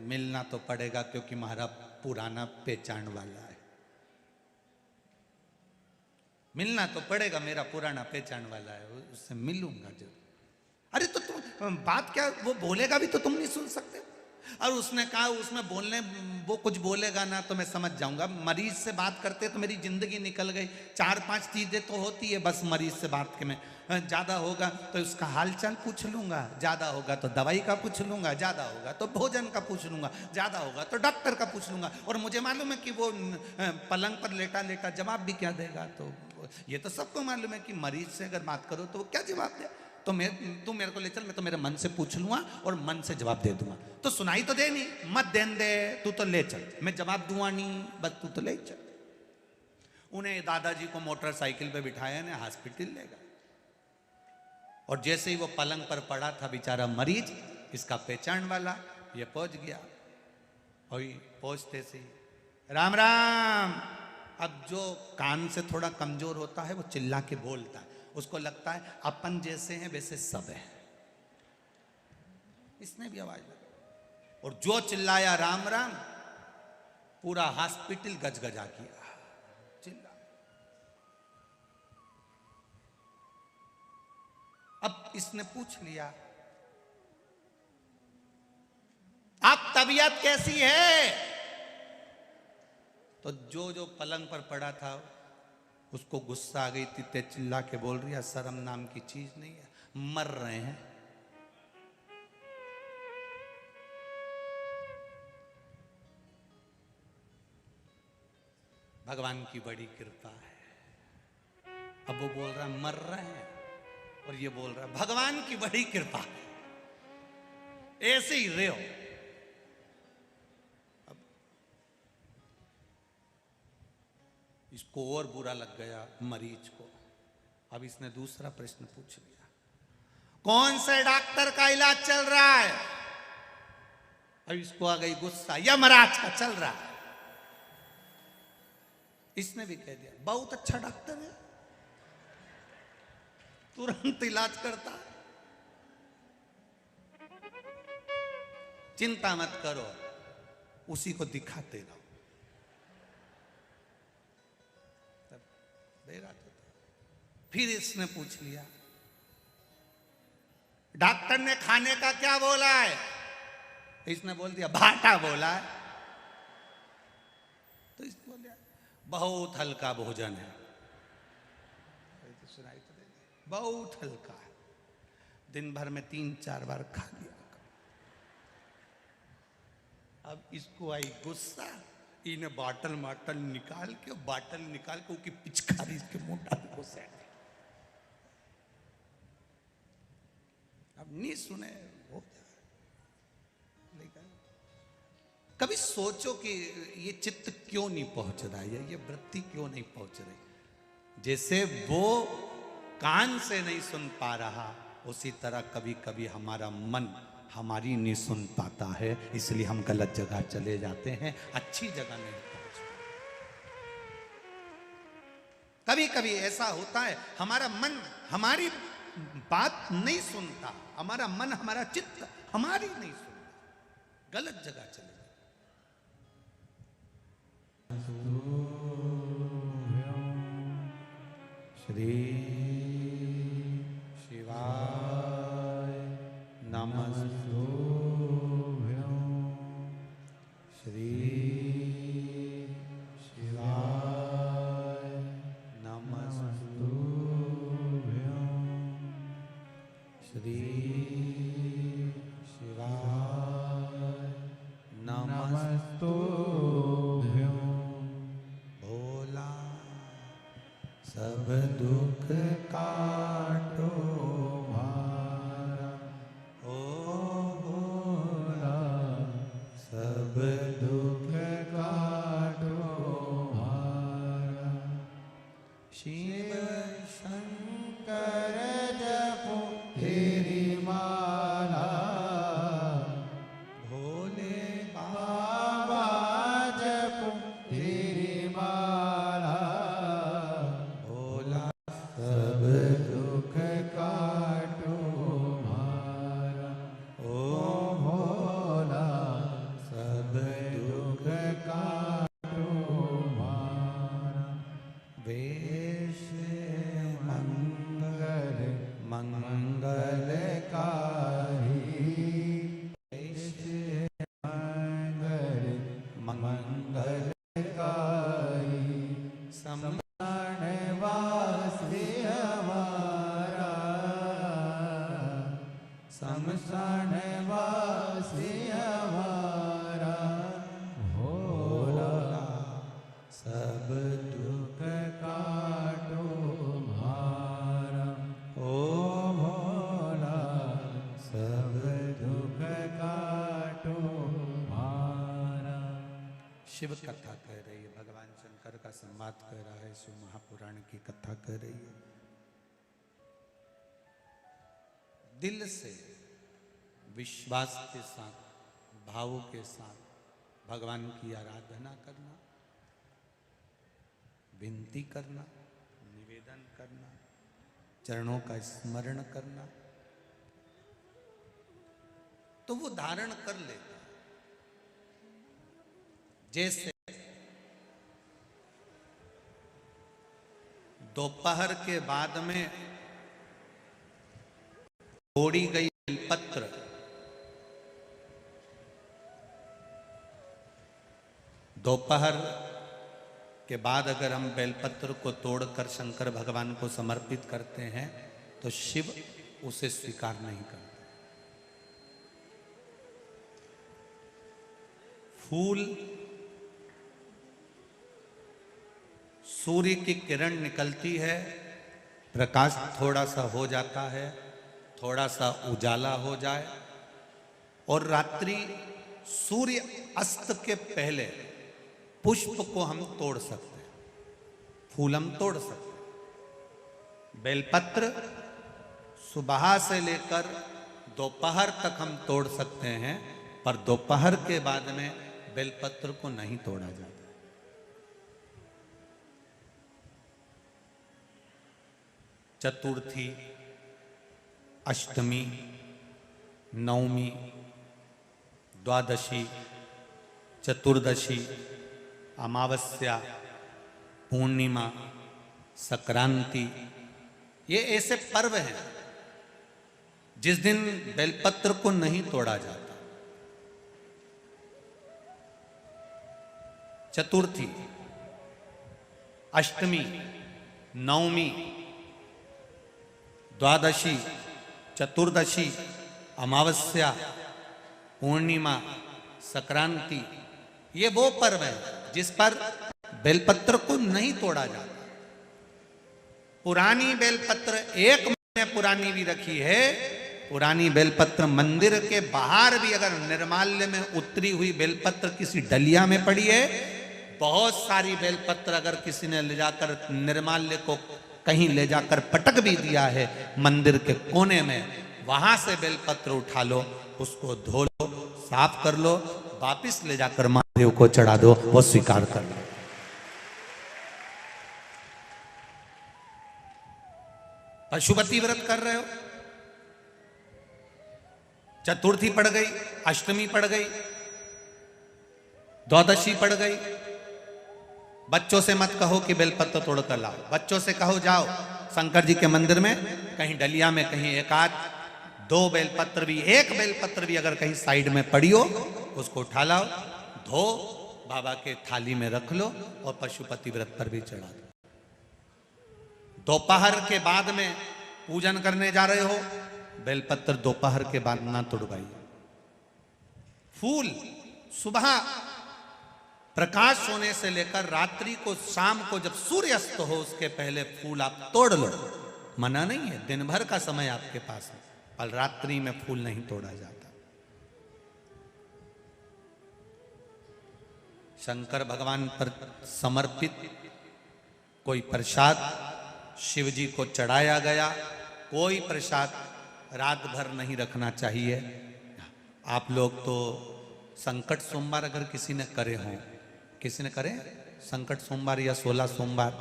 A: मिलना तो पड़ेगा क्योंकि हमारा पुराना पहचान वाला है, मिलना तो पड़ेगा, मेरा पुराना पहचान वाला है, उससे मिलूंगा जरूर। अरे तो तुम बात क्या, वो बोलेगा भी तो तुम नहीं सुन सकते? और उसने कहा, उसमें बोलने, वो कुछ बोलेगा ना तो मैं समझ जाऊंगा। मरीज से बात करते तो मेरी जिंदगी निकल गई। 4-5 चीजें तो होती है बस मरीज से बात के में, ज्यादा होगा तो उसका हालचाल पूछ लूंगा, ज्यादा होगा तो दवाई का पूछ लूंगा, ज्यादा होगा तो भोजन का पूछ लूंगा, ज्यादा होगा तो डॉक्टर का पूछ लूंगा। और मुझे मालूम है कि वो पलंग पर लेटा लेटा जवाब भी क्या देगा। तो ये तो सबको मालूम है कि मरीज से अगर बात करो तो वो क्या जवाब दे। तो तू मेरे को ले चल, मैं तो मेरे मन से पूछ लूंगा और मन से जवाब दे दूंगा। तो सुनाई तो दे नहीं, मत देन दे, तू तो ले चल, मैं जवाब दूंगा नहीं, बस तू तो ले चल। उन्हें दादाजी को मोटरसाइकिल पे बिठाया ने हॉस्पिटल ले गए। और जैसे ही वो पलंग पर पड़ा था बेचारा मरीज, इसका पहचान वाला, ये पहुंच गया। और पहुंचते से राम राम। अब जो कान से थोड़ा कमजोर होता है वो चिल्ला के बोलता है, उसको लगता है अपन जैसे हैं वैसे सब है, इसने भी आवाज लगाई। और जो चिल्लाया राम राम, पूरा हॉस्पिटल गजगजा किया, चिल्ला। अब इसने पूछ लिया, आप तबीयत कैसी है? तो जो पलंग पर पड़ा था उसको गुस्सा आ गई थी, ते चिल्ला के बोल रही है, शर्म नाम की चीज नहीं है, मर रहे हैं। भगवान की बड़ी कृपा है। अब वो बोल रहा है मर रहे हैं, और ये बोल रहा है भगवान की बड़ी कृपा है, ऐसे ही रहो। अब इसको और बुरा लग गया मरीज को। अब इसने दूसरा प्रश्न पूछ लिया, कौन से डॉक्टर का इलाज चल रहा है? अब इसको आ गई गुस्सा, यमराज का चल रहा है। इसने भी कह दिया, बहुत अच्छा डॉक्टर है, तुरंत इलाज करता है, चिंता मत करो, उसी को दिखाते रहो। फिर इसने पूछ लिया, डॉक्टर ने खाने का क्या बोला है? इसने बोल दिया भाटा बोला है। तो इसने बोल दिया बहुत हल्का भोजन है। सुनाई तो दे, बहुत हल्का है, दिन भर में 3-4 बार खा लिया। अब इसको आई गुस्सा, इन्हें बाटल निकाल के उसकी पिचकारी इसके मुंह डाल घुसा। अब नहीं सुने हो जाए, लेकिन कभी सोचो कि ये चित्त क्यों नहीं पहुंच रहा है, ये वृत्ति क्यों नहीं पहुंच रही। जैसे वो कान से नहीं सुन पा रहा, उसी तरह कभी कभी हमारा मन हमारी नहीं सुन पाता है, इसलिए हम गलत जगह चले जाते हैं, अच्छी जगह नहीं पहुंच पाते। कभी कभी ऐसा होता है, हमारा मन हमारी बात नहीं सुनता, हमारा मन हमारा चित्त हमारी नहीं सुनता, गलत जगह चले जाते। श्री शिवाय नमस्तुभ्यं। श्री शिवाय नमस्तुभ्यं। श्री शिवाय नमस्तुभ्यं। भोला सब दुख काटो मारा, ओ भोला सब दुख काटो मारा। शिव शंकर जपो तेरी माला, भोले बाबा जपो तेरी माला, भोला सब दुख काटो मारा, ओ भोला सब दुख काटो मारा। वेश मंगल मंगलकारी, वेश मंगल मंगलकारी, समरण वासी हमारा, समरण वासी हमारा, भोला सब दुख काटो मारा, ओ भोला सब दुख काटो मारा। शिव कथा कह रही है, भगवान शंकर का संवाद कह रहा है, शिव महापुराण की कथा कह रही है। दिल से विश्वास के साथ, भाव के साथ भगवान की आराधना करना, विनती करना, निवेदन करना, चरणों का स्मरण करना, तो वो धारण कर लेता। जैसे दोपहर के बाद में तोड़ी गई बेलपत्र दोपहर के बाद अगर हम बेलपत्र को तोड़कर शंकर भगवान को समर्पित करते हैं तो शिव उसे स्वीकार नहीं करते। फूल सूर्य की किरण निकलती है, प्रकाश थोड़ा सा हो जाता है, थोड़ा सा उजाला हो जाए, और रात्रि सूर्य अस्त के पहले पुष्प को हम तोड़ सकते हैं, फूल हम तोड़ सकते हैं। बेलपत्र सुबह से लेकर दोपहर तक हम तोड़ सकते हैं, पर दोपहर के बाद में बेलपत्र को नहीं तोड़ा जाता। चतुर्थी, अष्टमी, नवमी, द्वादशी, चतुर्दशी, अमावस्या, पूर्णिमा, संक्रांति, ये ऐसे पर्व हैं जिस दिन बेलपत्र को नहीं तोड़ा जाता। चतुर्थी, अष्टमी, नवमी, द्वादशी, चतुर्दशी, अमावस्या, पूर्णिमा, संक्रांति, ये वो पर्व है जिस पर बेलपत्र को नहीं तोड़ा जाता। पुरानी बेलपत्र 1 महीने पुरानी भी रखी है। पुरानी बेलपत्र मंदिर के बाहर भी अगर निर्माल्य में उतरी हुई बेलपत्र किसी डलिया में पड़ी है, बहुत सारी बेलपत्र अगर किसी ने ले जाकर निर्माल्य को कहीं ले जाकर पटक भी दिया है मंदिर के कोने में, वहां से बेलपत्र उठा लो, उसको धो लो, साफ कर लो, वापिस ले जाकर महादेव को चढ़ा दो, वो स्वीकार कर लो। पशुपति व्रत कर रहे हो, चतुर्थी पड़ गई, अष्टमी पड़ गई, द्वादशी पड़ गई, बच्चों से मत कहो कि बेलपत्र तोड़ कर लाओ। बच्चों से कहो जाओ शंकर जी के मंदिर में कहीं डलिया में कहीं 1-2 बेलपत्र भी, 1 बेलपत्र भी अगर कहीं साइड में पड़ी हो, उसको उठा लाओ, धो, बाबा के थाली में रख लो और पशुपति व्रत पर भी चढ़ा दो। दोपहर के बाद में पूजन करने जा रहे हो, बेलपत्र दोपहर के बाद ना तोड़वाइए। फूल सुबह प्रकाश होने से लेकर रात्रि को, शाम को जब सूर्य अस्त हो उसके पहले फूल आप तोड़ लो, मना नहीं है, दिन भर का समय आपके पास है, पर रात्रि में फूल नहीं तोड़ा जाता। शंकर भगवान पर समर्पित कोई प्रसाद शिव जी को चढ़ाया गया, कोई प्रसाद रात भर नहीं रखना चाहिए। आप लोग तो संकट सोमवार अगर किसी ने करे हों, किसी ने करे संकट सोमवार या 16 सोमवार,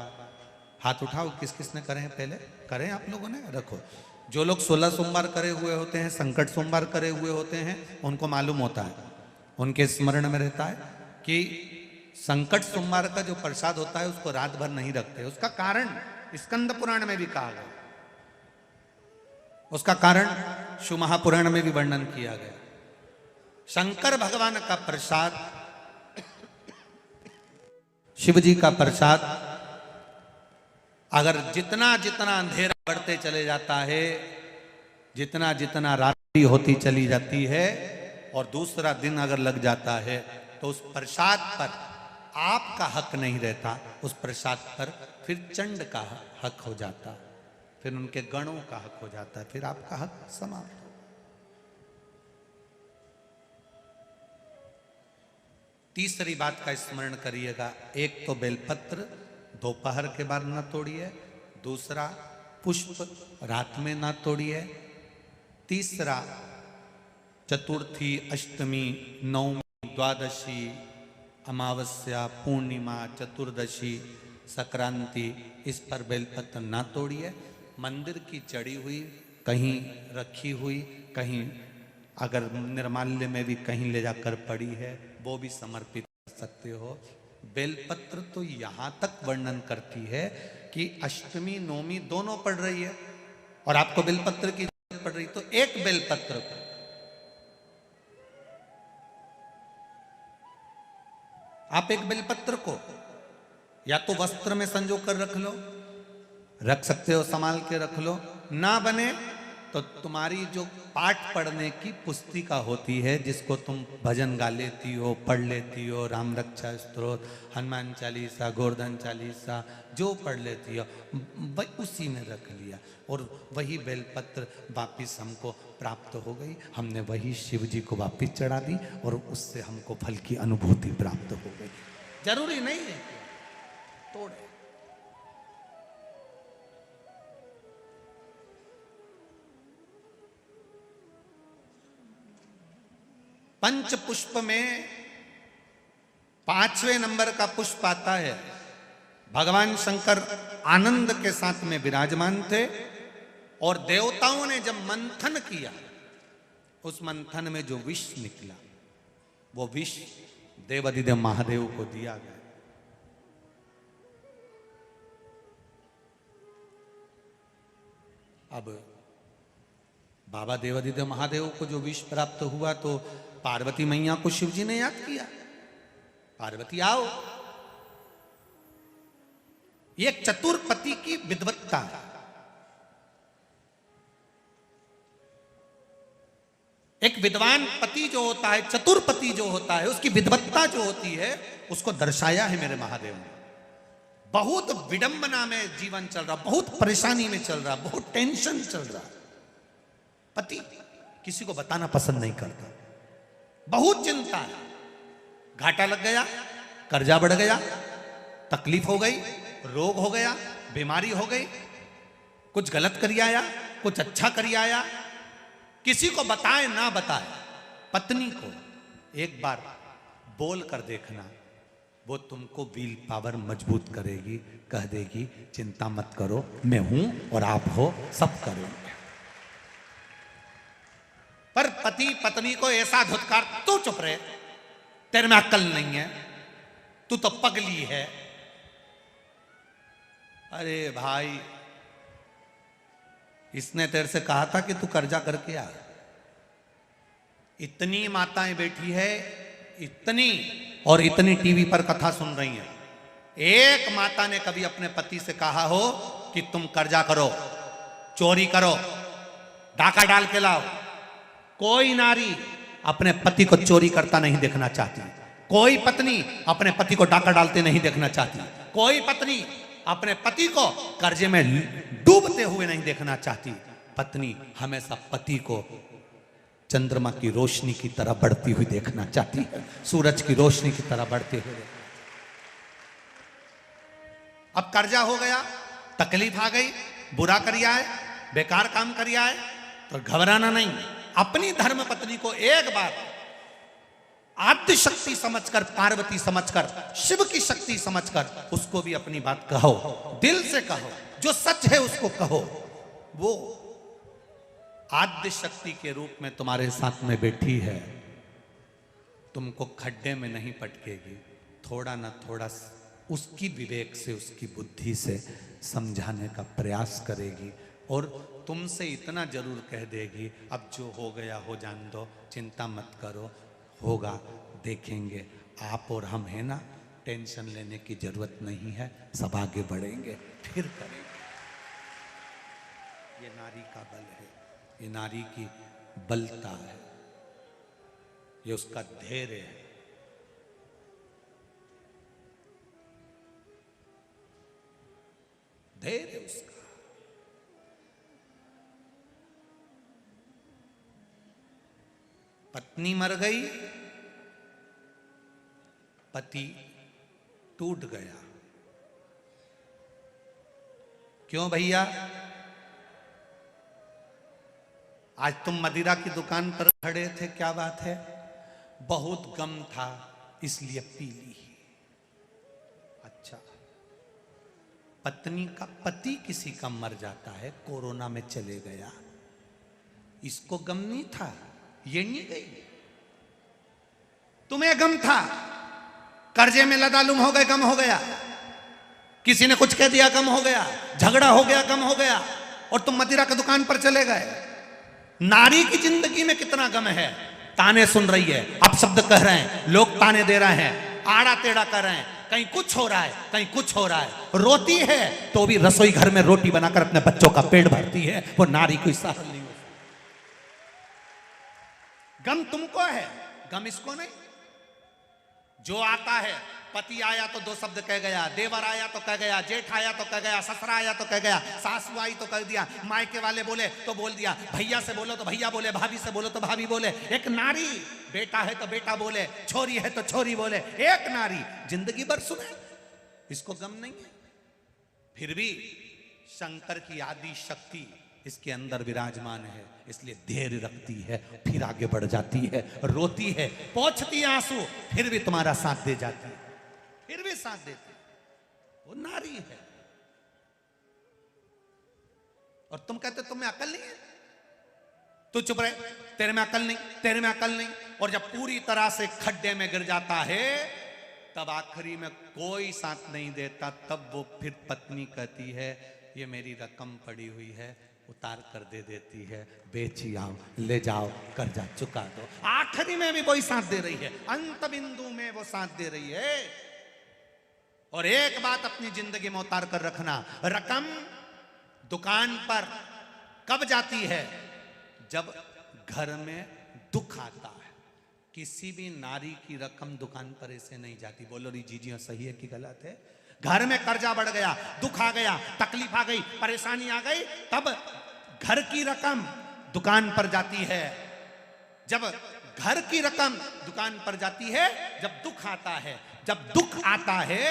A: हाथ उठाओ, किस किस ने करे हैं, पहले करें आप लोगों ने, रखो। जो लोग 16 सोमवार करे हुए होते हैं, संकट सोमवार करे हुए होते हैं, उनको मालूम होता है, उनके स्मरण में रहता है कि संकट सोमवार का जो प्रसाद होता है उसको रात भर नहीं रखते। उसका कारण स्कंद पुराण में भी कहा गया, उसका कारण शिव महापुराण में भी वर्णन किया गया। शंकर भगवान का प्रसाद, शिव जी का प्रसाद, अगर जितना जितना अंधेरा बढ़ते चले जाता है, जितना जितना रात्रि होती चली जाती है और दूसरा दिन अगर लग जाता है, तो उस प्रसाद पर आपका हक नहीं रहता, उस प्रसाद पर फिर चंड का हक हो जाता, फिर उनके गणों का हक हो जाता है, फिर आपका हक समाप्त। तीसरी बात का स्मरण करिएगा, एक तो बेलपत्र दोपहर के बाद ना तोड़िए, दूसरा पुष्प रात में ना तोड़िए, तीसरा चतुर्थी, अष्टमी, नवमी, द्वादशी, अमावस्या, पूर्णिमा, चतुर्दशी, संक्रांति, इस पर बेलपत्र ना तोड़िए। मंदिर की चढ़ी हुई, कहीं रखी हुई, कहीं अगर निर्माल्य में भी कहीं ले जाकर पड़ी है, वो भी समर्पित कर सकते हो। बेलपत्र तो यहाँ तक वर्णन करती है कि अष्टमी नवमी दोनों पड़ रही है और आपको बेलपत्र की जरूरत पड़ रही, तो एक बेलपत्र को आप, एक बेलपत्र को या तो वस्त्र में संजो कर रख लो, रख सकते हो, संभाल के रख लो, ना बने तो तुम्हारी जो पाठ पढ़ने की पुस्तिका होती है, जिसको तुम भजन गा लेती हो, पढ़ लेती हो, राम रक्षा स्तोत्र, हनुमान चालीसा, गोवर्धन चालीसा, जो पढ़ लेती हो, उसी में रख लिया और वही बेलपत्र वापिस हमको प्राप्त हो गई। हमने वही शिव जी को वापिस चढ़ा दी और उससे हमको फल की अनुभूति प्राप्त हो गई। जरूरी नहीं है तोड़े। पंच पुष्प में 5वें नंबर का पुष्प आता है। भगवान शंकर आनंद के साथ में विराजमान थे और देवताओं ने जब मंथन किया, उस मंथन में जो विष निकला, वो विष देवाधिदेव महादेव को दिया गया। अब बाबा देवाधिदेव महादेव को जो विष प्राप्त हुआ, तो पार्वती मैया को शिव जी ने याद किया, पार्वती आओ। ये चतुर्पति की विद्वत्ता है। एक विद्वान पति जो होता है, चतुर पति जो होता है, उसकी विद्वत्ता जो होती है, उसको दर्शाया है मेरे महादेव ने। बहुत विडंबना में जीवन चल रहा, बहुत परेशानी में चल रहा, बहुत टेंशन चल रहा, पति किसी को बताना पसंद नहीं करता, बहुत चिंता है, घाटा लग गया, कर्जा बढ़ गया, तकलीफ हो गई, रोग हो गया, बीमारी हो गई, कुछ गलत करी आया, कुछ अच्छा करी आया, किसी को बताए ना बताए, पत्नी को एक बार बोल कर देखना, वो तुमको विल पावर मजबूत करेगी, कह देगी चिंता मत करो, मैं हूं और आप हो, सब करेंगे। पर पति पत्नी को ऐसा धुतकार, तू चुप रहे, तेरे में अक्ल नहीं है, तू तो पगली है। अरे भाई, इसने तेरे से कहा था कि तू कर्जा करके आ। इतनी माताएं बैठी है, इतनी और इतनी टीवी पर कथा सुन रही हैं, एक माता ने कभी अपने पति से कहा हो कि तुम कर्जा करो, चोरी करो, डाका डाल के लाओ? कोई नारी अपने पति को चोरी करता नहीं देखना चाहती, कोई पत्नी अपने पति को डाका डालते नहीं देखना चाहती, कोई पत्नी अपने पति को कर्जे में डूबते हुए नहीं देखना चाहती। पत्नी हमेशा पति को चंद्रमा की रोशनी की तरह बढ़ती हुई देखना चाहती है, सूरज की रोशनी की तरह बढ़ते हुए। अब कर्जा हो गया, तकलीफ आ गई, बुरा करिया है, बेकार काम करिया है, तो घबराना नहीं। अपनी धर्म पत्नी को एक बार आद्य शक्ति समझकर, पार्वती समझकर, शिव की शक्ति समझकर उसको भी अपनी बात कहो, दिल से कहो, जो सच है उसको कहो। वो आद्य शक्ति के रूप में तुम्हारे साथ में बैठी है, तुमको खड्डे में नहीं पटकेगी, थोड़ा ना थोड़ा उसकी विवेक से, उसकी बुद्धि से समझाने का प्रयास करेगी और तुमसे इतना जरूर कह देगी, अब जो हो गया हो जान दो, चिंता मत करो, होगा, देखेंगे, आप और हम है ना, टेंशन लेने की जरूरत नहीं है, सब आगे बढ़ेंगे, फिर करेंगे। ये नारी का बल है, ये नारी की बलता है, ये उसका धैर्य है। धैर्य उसका। पत्नी मर गई, पति टूट गया। क्यों भैया? आज तुम मदिरा की दुकान पर खड़े थे, क्या बात है? बहुत गम था इसलिए पी ली। अच्छा, पत्नी का पति किसी का मर जाता है, कोरोना में चले गया, इसको गम नहीं था, ये नहीं गई। तुम्हें गम था, कर्जे में लदालुम हो गए, गम हो गया, किसी ने कुछ कह दिया, गम हो गया, झगड़ा हो गया, गम हो गया, और तुम मदिरा की दुकान पर चले गए। नारी की जिंदगी में कितना गम है, ताने सुन रही है, अपशब्द कह रहे हैं, लोग ताने दे रहे हैं, आड़ा टेढ़ा कर रहे हैं, कहीं कुछ हो रहा है, कहीं कुछ हो रहा है, रोती है तो भी रसोई घर में रोटी बनाकर अपने बच्चों का पेट भरती है, वो नारी कोई सहन नहीं हो। गम तुमको है, गम इसको नहीं। जो आता है, पति आया तो दो शब्द कह गया, देवर आया तो कह गया, जेठ आया तो कह गया, ससुरा आया तो कह गया, सासू आई तो कह दिया, मायके वाले बोले तो बोल दिया, भैया से बोलो तो भैया बोले, भाभी से बोलो तो भाभी बोले। एक नारी, बेटा है तो बेटा बोले, छोरी है तो छोरी बोले, एक नारी जिंदगी भर सुने, इसको गम नहीं है। फिर भी शंकर की आदि शक्ति इसके अंदर विराजमान है, इसलिए धैर्य रखती है, फिर आगे बढ़ जाती है, रोती है, पोंछती है आंसू, फिर भी तुम्हारा साथ दे जाती है, फिर भी साथ देती है। वो नारी है। और तुम कहते तुम्हें अकल नहीं है, तू चुप रहे, तेरे में अकल नहीं, तेरे में अकल नहीं। और जब पूरी तरह से खड्डे में गिर जाता है, तब आखिरी में कोई साथ नहीं देता, तब वो फिर पत्नी कहती है, ये मेरी रकम पड़ी हुई है, उतार कर दे देती है, बेची आओ, ले जाओ, कर्जा चुका दो। आखिरी में भी वही साथ दे रही है, अंत बिंदु में वो साथ दे रही है। और एक बात अपनी जिंदगी में उतार कर रखना, रकम दुकान पर कब जाती है? जब घर में दुख आता है, किसी भी नारी की रकम दुकान पर ऐसे नहीं जाती। बोलो री जी सही है कि गलत है? घर में कर्जा बढ़ गया, दुख आ गया, तकलीफ आ गई, परेशानी आ गई, तब घर की रकम दुकान पर जाती है। जब घर की रकम दुकान पर जाती है, जब दुख आता है, जब दुख आता है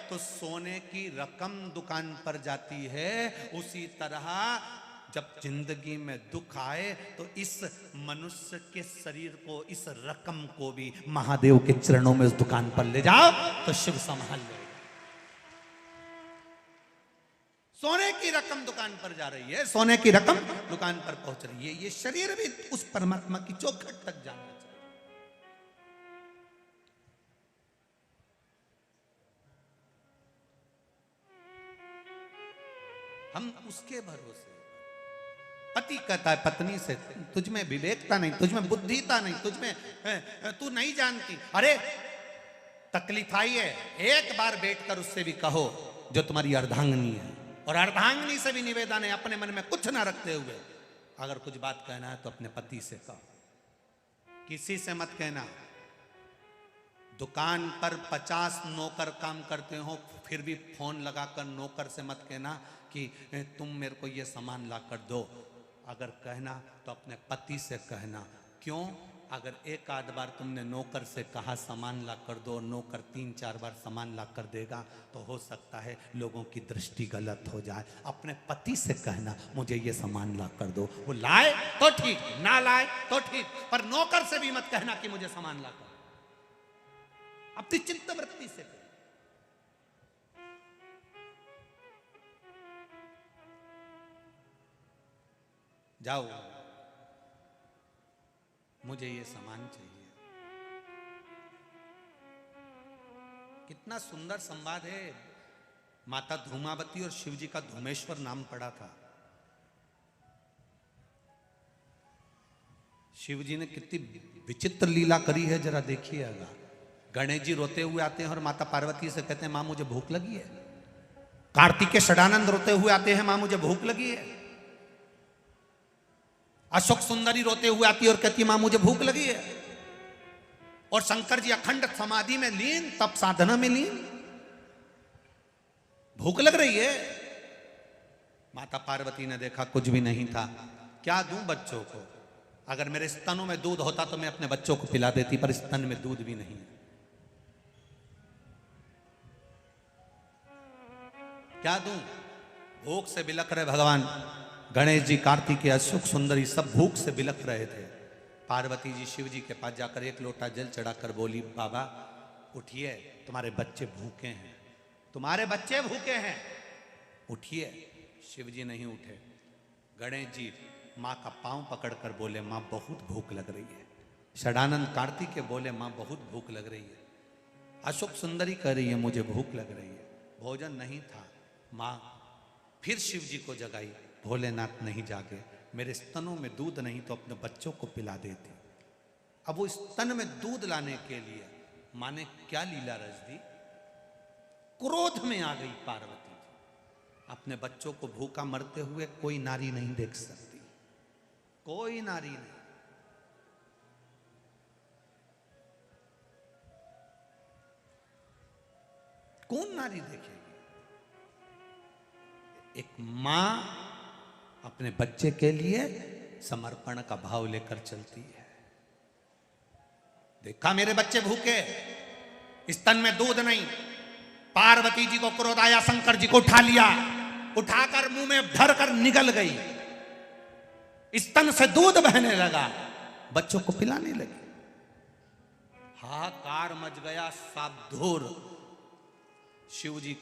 A: तो सोने की रकम दुकान पर जाती है। उसी तरह जब जिंदगी में दुख आए तो इस मनुष्य के शरीर को, इस रकम को भी महादेव के चरणों में उस दुकान पर ले जाओ तो शिव संभाल ले। सोने की रकम दुकान पर जा रही है, सोने की रकम दुकान पर पहुंच रही है। ये शरीर भी उस परमात्मा की चौखट तक जाना चाहिए। हम उसके भरोसे। पति कहता है पत्नी से, तुझ में विवेकता नहीं, तुझ में बुद्धिता नहीं, तुझ में तू नहीं जानती। अरे तकलीफ आई है, एक बार बैठकर उससे भी कहो जो तुम्हारी अर्धांगिनी है, और अर्धांगिनी से भी निवेदन है अपने मन में कुछ ना रखते हुए, अगर कुछ बात कहना है तो अपने पति से कहो, किसी से मत कहना। दुकान पर 50 नौकर काम करते हो, फिर भी फोन लगाकर नौकर से मत कहना कि तुम मेरे को ये सामान ला कर दो। अगर कहना तो अपने पति से कहना। क्यों? अगर एक आध बार तुमने नौकर से कहा सामान ला कर दो, नौकर 3-4 बार सामान ला कर देगा, तो हो सकता है लोगों की दृष्टि गलत हो जाए। अपने पति से कहना मुझे ये सामान ला कर दो, वो लाए तो ठीक, ना लाए तो ठीक, पर नौकर से भी मत कहना कि मुझे सामान ला कर। अपनी चित्त वृत्ति से जाओ, मुझे ये सामान चाहिए। कितना सुंदर संवाद है। माता धूमावती और शिवजी का धूमेश्वर नाम पड़ा था। शिवजी ने कितनी विचित्र लीला करी है, जरा देखिएगा। गणेश जी रोते हुए आते हैं और माता पार्वती से कहते हैं मां मुझे भूख लगी है। कार्तिकेय षडानंद रोते हुए आते हैं, मां मुझे भूख लगी है। अशोक सुंदरी रोते हुए आती है और कहती है मां मुझे भूख लगी है। और शंकर जी अखंड समाधि में लीन, तप साधना में लीन, भूख लग रही है। माता पार्वती ने देखा कुछ भी नहीं था, क्या दूं बच्चों को? अगर मेरे स्तनों में दूध होता तो मैं अपने बच्चों को पिला देती, पर स्तन में दूध भी नहीं है। क्या दूं? भूख से बिलख रहे भगवान गणेश जी, कार्तिकेय, अशोक सुंदरी सब भूख से बिलख रहे थे। पार्वती जी शिव जी के पास जाकर एक लोटा जल चढ़ाकर बोली, बाबा उठिए, तुम्हारे बच्चे भूखे हैं, तुम्हारे बच्चे भूखे हैं, उठिए। शिव जी नहीं उठे। गणेश जी माँ का पांव पकड़कर बोले, माँ बहुत भूख लग रही है। षडानंद कार्तिकेय बोले, माँ बहुत भूख लग रही है। अशोक सुंदरी कह रही है मुझे भूख लग रही है। भोजन नहीं था। माँ फिर शिव जी को जगाई, भोलेनाथ नहीं जागे, मेरे स्तनों में दूध नहीं तो अपने बच्चों को पिला देती। अब वो स्तन में दूध लाने के लिए मां ने क्या लीला रच दी, क्रोध में आ गई पार्वती जी। अपने बच्चों को भूखा मरते हुए कोई नारी नहीं देख सकती, कोई नारी नहीं। कौन नारी देखेगी? एक मां अपने बच्चे के लिए समर्पण का भाव लेकर चलती है। देखा मेरे बच्चे भूखे, स्तन में दूध नहीं। पार्वती जी को क्रोध आया, शंकर जी को उठा लिया, उठाकर मुंह में भरकर निगल गई। स्तन से दूध बहने लगा, बच्चों को पिलाने लगी। हाहाकार मच गया, साबधूर। शिव जी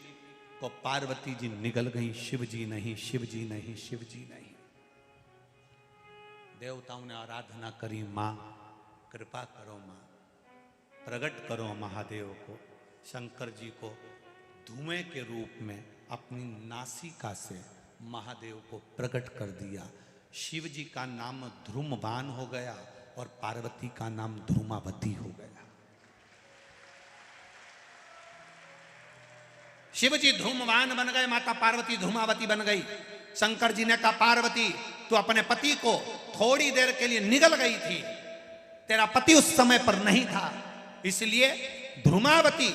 A: को पार्वती जी निगल गई, शिव जी नहीं, शिव जी नहीं, शिव जी नहीं। देवताओं ने आराधना करी, मां कृपा करो, मां प्रकट करो महादेव को। शंकर जी को धुएं के रूप में अपनी नासिका से महादेव को प्रकट कर दिया। शिव जी का नाम ध्रुमवान हो गया और पार्वती का नाम ध्रुमावती हो गया। शिव जी धूमवान बन गए, माता पार्वती धूमावती बन गई। शंकर जी ने कहा, पार्वती तू अपने पति को थोड़ी देर के लिए निगल गई थी, तेरा पति उस समय पर नहीं था, इसलिए ध्रुमावती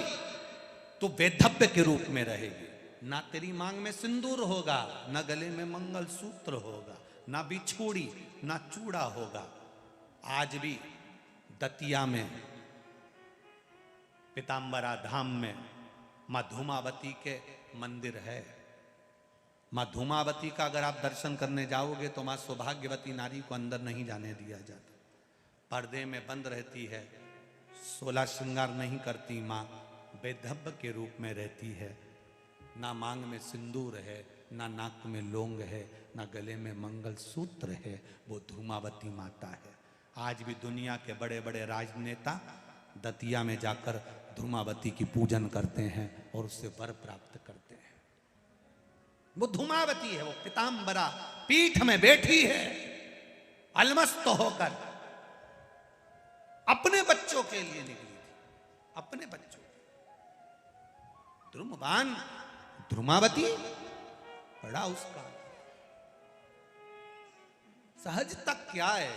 A: तू वेधव्य के रूप में रहेगी। ना तेरी मांग में सिंदूर होगा, ना गले में मंगलसूत्र होगा, ना बिछुड़ी, ना चूड़ा होगा। आज भी दतिया में पीताम्बरा धाम में मां धूमावती के मंदिर है। मां धूमावती का अगर आप दर्शन करने जाओगे तो मां सौभाग्यवती नारी को अंदर नहीं जाने दिया जाता, पर्दे में बंद रहती है, 16 श्रृंगार नहीं करती, मां वेधव्य के रूप में रहती है। ना मांग में सिंदूर है, ना नाक में लौंग है, ना गले में मंगलसूत्र है, वो धूमावती माता है। आज भी दुनिया के बड़े बड़े राजनेता दतिया में जाकर धूमावती की पूजन करते हैं और उससे वर प्राप्त करते हैं। वो धूमावती है, वो पीताम्बरा पीठ में बैठी है अलमस्त होकर, अपने बच्चों के लिए निकली थी, अपने बच्चों। ध्रुमवान ध्रुमावती बड़ा उसका सहजता क्या है?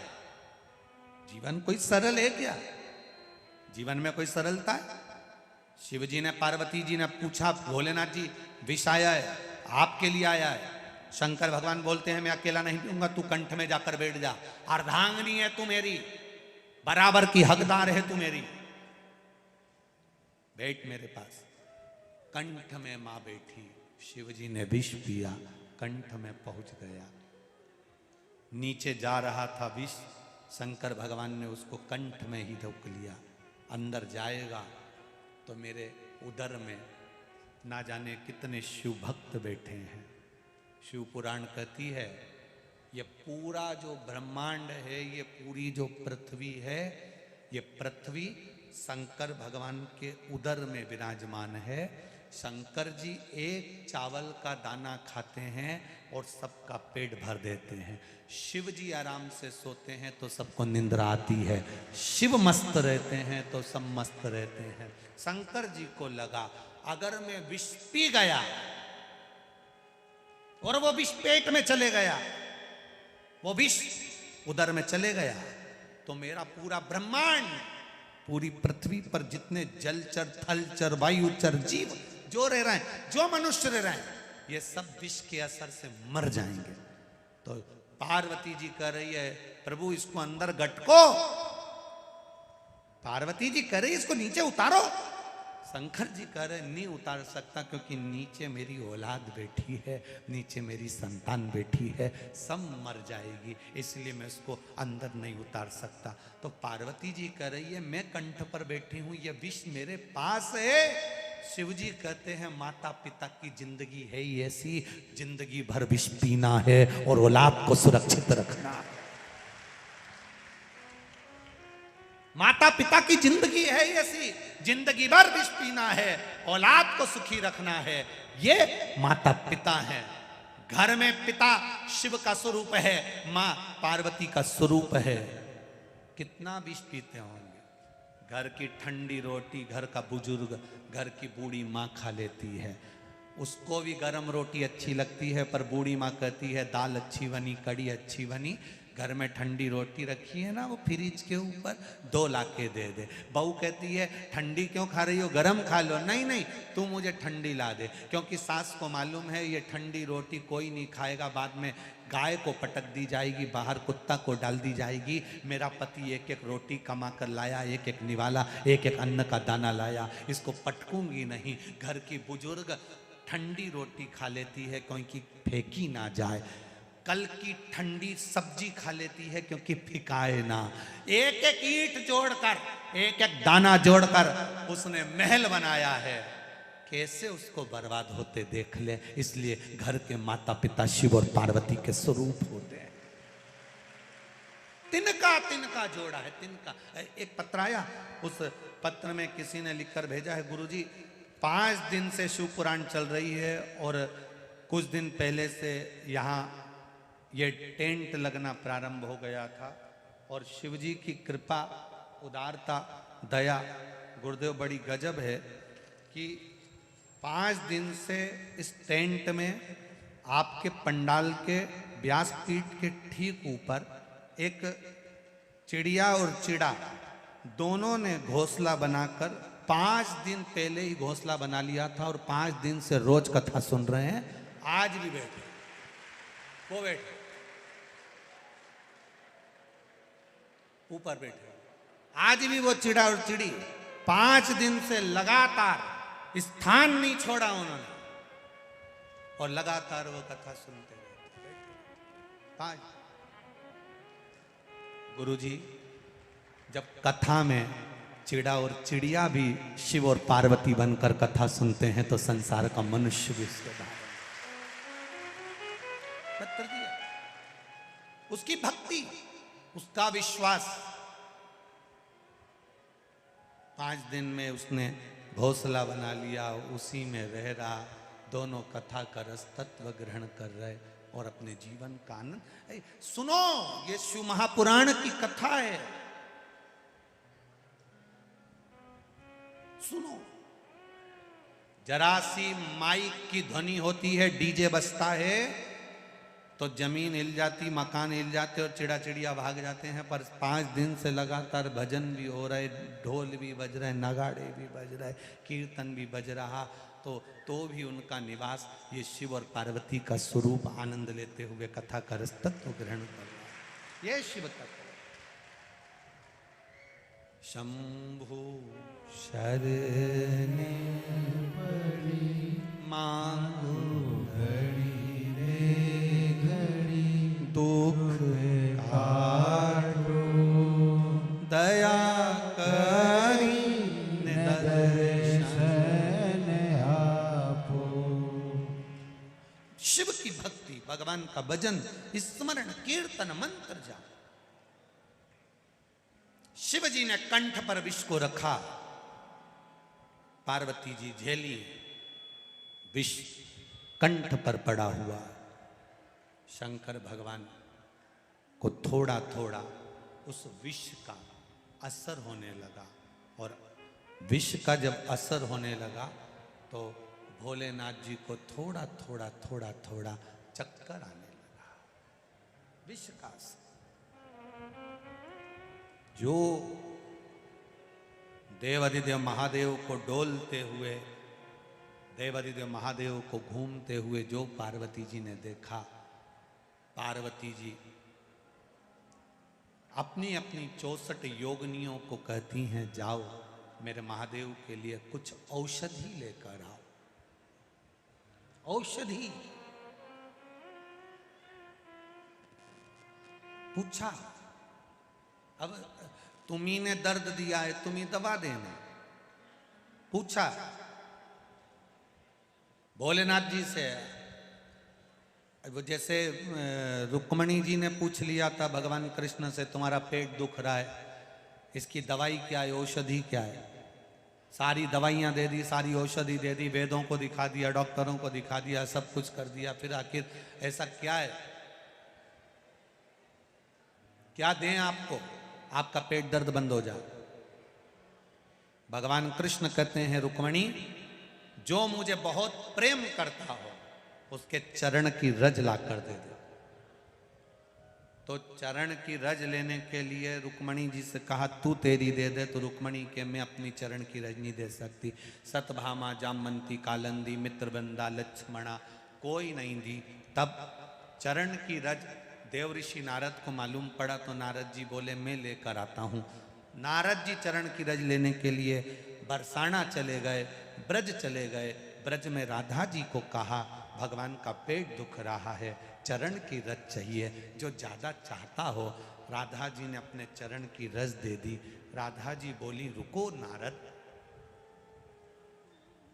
A: जीवन कोई सरल है क्या? जीवन में कोई सरलता है? शिव जी ने, पार्वती जी ने पूछा, भोलेनाथ जी विष आया है, आपके लिए आया है। शंकर भगवान बोलते हैं मैं अकेला नहीं पीऊंगा, तू कंठ में जाकर बैठ जा, अर्धांगिनी है तू मेरी, बराबर की हकदार है तू मेरी, बैठ मेरे पास। कंठ में मां बैठी, शिव जी ने विष पिया, कंठ में पहुंच गया। नीचे जा रहा था विष, शंकर भगवान ने उसको कंठ में ही रोक लिया। अंदर जाएगा तो मेरे उदर में ना जाने कितने शिव भक्त बैठे हैं। शिव पुराण कहती है ये पूरा जो ब्रह्मांड है, ये पूरी जो पृथ्वी है, ये पृथ्वी शंकर भगवान के उदर में विराजमान है। शंकर जी एक चावल का दाना खाते हैं और सबका पेट भर देते हैं। शिव जी आराम से सोते हैं तो सबको निंद्रा आती है, शिव मस्त रहते हैं तो सब मस्त रहते हैं। शंकर जी को लगा अगर मैं विष पी गया और वो विष पेट में चले गया, वो विष उदर में चले गया, तो मेरा पूरा ब्रह्मांड, पूरी पृथ्वी पर जितने जलचर, थलचर, वायुचर, जीव जो रह रहे हैं, जो मनुष्य रह रहे हैं, ये सब विष के असर से मर जाएंगे। तो पार्वती जी कह रही है प्रभु इसको अंदर गटको, पार्वती जी कह रही है इसको नीचे उतारो। शंकर जी कह रहे नहीं उतार सकता, क्योंकि नीचे मेरी औलाद बैठी है, नीचे मेरी संतान बैठी है, सब मर जाएगी, इसलिए मैं उसको अंदर नहीं उतार सकता। तो पार्वती जी कह रही है मैं कंठ पर बैठी हूं, ये विष मेरे पास है। शिव जी कहते हैं माता पिता की जिंदगी है ही ऐसी, जिंदगी भर विष पीना है और औलाद को सुरक्षित रखना। माता पिता की जिंदगी है ऐसी, जिंदगी भर विष पीना है, औलाद को सुखी रखना है, ये माता पिता है। घर में पिता शिव का स्वरूप है, मां पार्वती का स्वरूप है। कितना विष पीते होंगे। घर की ठंडी रोटी घर का बुजुर्ग, घर की बूढ़ी माँ खा लेती है, उसको भी गरम रोटी अच्छी लगती है, पर बूढ़ी माँ कहती है दाल अच्छी बनी, कड़ी अच्छी बनी। घर में ठंडी रोटी रखी है ना, वो फ्रिज के ऊपर 2 लाके दे दे। बहू कहती है ठंडी क्यों खा रही हो, गरम खा लो। नहीं नहीं तू मुझे ठंडी ला दे, क्योंकि सास को मालूम है ये ठंडी रोटी कोई नहीं खाएगा, बाद में गाय को पटक दी जाएगी, बाहर कुत्ता को डाल दी जाएगी। मेरा पति एक एक रोटी कमा कर लाया, एक एक निवाला, एक एक अन्न का दाना लाया, इसको पटकूंगी नहीं। घर की बुजुर्ग ठंडी रोटी खा लेती है क्योंकि फेंकी ना जाए, कल की ठंडी सब्जी खा लेती है क्योंकि फिकाए ना। एक एक ईंट जोड़कर, एक एक दाना जोड़कर उसने महल बनाया है, कैसे उसको बर्बाद होते देख ले। इसलिए घर के माता पिता शिव और पार्वती के स्वरूप होते हैं। तिनका तिनका जोड़ा है, तिनका। एक पत्र आया, उस पत्र में किसी ने लिखकर भेजा है गुरुजी 5 दिन से शिव पुराण चल रही है और कुछ दिन पहले से यहाँ ये टेंट लगना प्रारंभ हो गया था, और शिव जी की कृपा, उदारता, दया गुरुदेव बड़ी गजब है कि 5 दिन से इस टेंट में आपके पंडाल के व्यासपीठ के ठीक ऊपर एक चिड़िया और चिड़ा दोनों ने घोंसला बनाकर 5 दिन पहले ही घोंसला बना लिया था और 5 दिन से रोज कथा सुन रहे हैं। आज भी बैठे, वो बैठे ऊपर बैठे, आज भी वो चिड़ा और चिड़ी 5 दिन से लगातार स्थान नहीं छोड़ा उन्होंने और लगातार वो कथा सुनते रहते। 5 गुरुजी जब कथा में चिड़ा और चिड़िया भी शिव और पार्वती बनकर कथा सुनते हैं तो संसार का मनुष्य भी उसके बारे में पत्र दिया। उसकी भक्ति, उसका विश्वास, 5 दिन में उसने घोंसला बना लिया, उसी में रह रहा, दोनों कथा का रस तत्व ग्रहण कर रहे और अपने जीवन का आनंद। सुनो, ये शिव महापुराण की कथा है, सुनो। जरा सी माइक की ध्वनि होती है, डीजे बजता है तो जमीन हिल जाती, मकान हिल जाते और चिड़ा चिड़िया भाग जाते हैं। पर 5 दिन से लगातार भजन भी हो रहे, ढोल भी बज रहे, नगाड़े भी बज रहे, कीर्तन भी बज रहा, तो भी उनका निवास ये शिव और पार्वती का स्वरूप आनंद लेते हुए कथा का रस तत्व ग्रहण कर रहा है। ये शिव तत्व। शंभु शरणे
B: पड़ी
A: मांगो
B: घड़ी रे घड़ी
A: दुख
B: काटो
A: दया करी
B: दर्शन आपो।
A: शिव की भक्ति, भगवान का भजन, स्मरण, कीर्तन, मंत्र जाप। शिव जी ने कंठ पर विष को रखा, पार्वती जी झेली, विष कंठ पर पड़ा हुआ। शंकर भगवान को थोड़ा थोड़ा उस विष का असर होने लगा और विष का जब असर होने लगा तो भोलेनाथ जी को थोड़ा थोड़ा थोड़ा थोड़ा चक्कर आने लगा। विष का असर जो देवाधिदेव महादेव को डोलते हुए, देवाधिदेव महादेव को घूमते हुए जो पार्वती जी ने देखा, पार्वती जी अपनी अपनी 64 योगिनियों को कहती हैं, जाओ मेरे महादेव के लिए कुछ औषधि लेकर आओ। औषधि पूछा, अब तुम्ही ने दर्द दिया है, तुम्ही दवा देना। पूछा भोलेनाथ जी से, वो जैसे रुक्मणी जी ने पूछ लिया था भगवान कृष्ण से, तुम्हारा पेट दुख रहा है, इसकी दवाई क्या है, औषधि क्या है। सारी दवाइयाँ दे दी, सारी औषधि दे दी, वेदों को दिखा दिया, डॉक्टरों को दिखा दिया, सब कुछ कर दिया, फिर आखिर ऐसा क्या है, क्या दें आपको, आपका पेट दर्द बंद हो जाए। भगवान कृष्ण कहते हैं, रुक्मणी जो मुझे बहुत प्रेम करता हो उसके चरण की रज ला कर दे दे। तो चरण की रज लेने के लिए रुक्मणी जी से कहा, तू तेरी दे दे। तो रुक्मणी के मैं अपनी चरण की रज नहीं दे सकती। सतभामा, जामवंती, कालंदी, मित्रवृंदा, लक्ष्मणा कोई नहीं दी। तब चरण की रज देव ऋषि नारद को मालूम पड़ा तो नारद जी बोले, मैं लेकर आता हूँ। नारद जी चरण की रज लेने के लिए बरसाना चले गए, ब्रज चले गए। ब्रज में राधा जी को कहा, भगवान का पेट दुख रहा है, चरण की रज चाहिए, जो ज़्यादा चाहता हो। राधा जी ने अपने चरण की रज दे दी। राधा जी बोली, रुको नारद,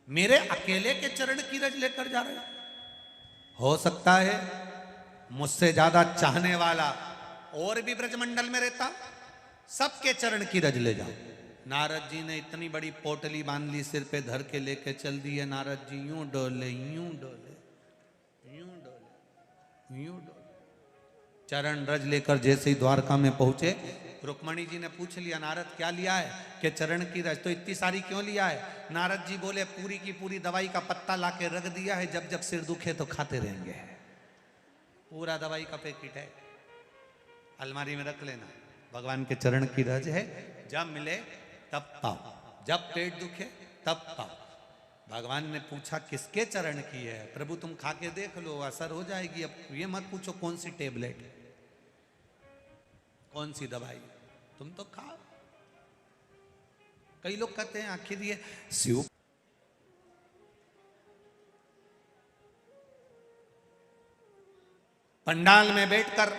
A: मेरे अकेले के चरण की रज लेकर जा रहे हो सकता है मुझसे ज्यादा चाहने वाला और भी ब्रजमंडल में रहता, सबके चरण की रज ले जाओ। नारद जी ने इतनी बड़ी पोटली बांध ली, सिर पे धर के लेके चल दिए। नारद जी यूं डोले, यूं डोले, यूं डोले, यूं डोले। चरण रज लेकर जैसे ही द्वारका में पहुंचे, रुक्मणी जी ने पूछ लिया, नारद क्या लिया है? कि चरण की रज। तो इतनी सारी क्यों लिया है? नारद जी बोले, पूरी की पूरी दवाई का पत्ता लाके रख दिया है, जब जब सिर दुखे तो खाते रहेंगे। पूरा दवाई का पैकेट है, अलमारी में रख लेना। भगवान के चरण की रज है, जब मिले तब पाओ, जब पेट दुखे तब पाओ। भगवान ने पूछा किसके चरण की है? प्रभु तुम खा के देख लो, असर हो जाएगी। अब ये मत पूछो कौन सी टेबलेट, कौन सी दवाई, तुम तो खाओ। कई लोग कहते हैं आखिर ये शिव पंडाल में बैठकर,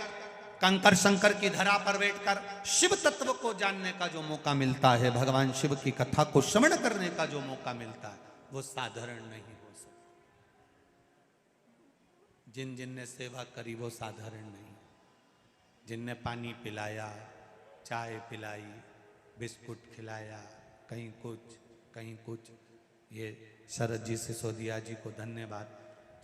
A: कंकर शंकर की धरा पर बैठकर शिव तत्व को जानने का जो मौका मिलता है, भगवान शिव की कथा को श्रवण करने का जो मौका मिलता है, वो साधारण नहीं हो सकता। जिन जिन ने सेवा करी वो साधारण नहीं। जिनने पानी पिलाया, चाय पिलाई, बिस्कुट खिलाया, कहीं कुछ, ये शरद जी सिसोदिया जी को धन्यवाद,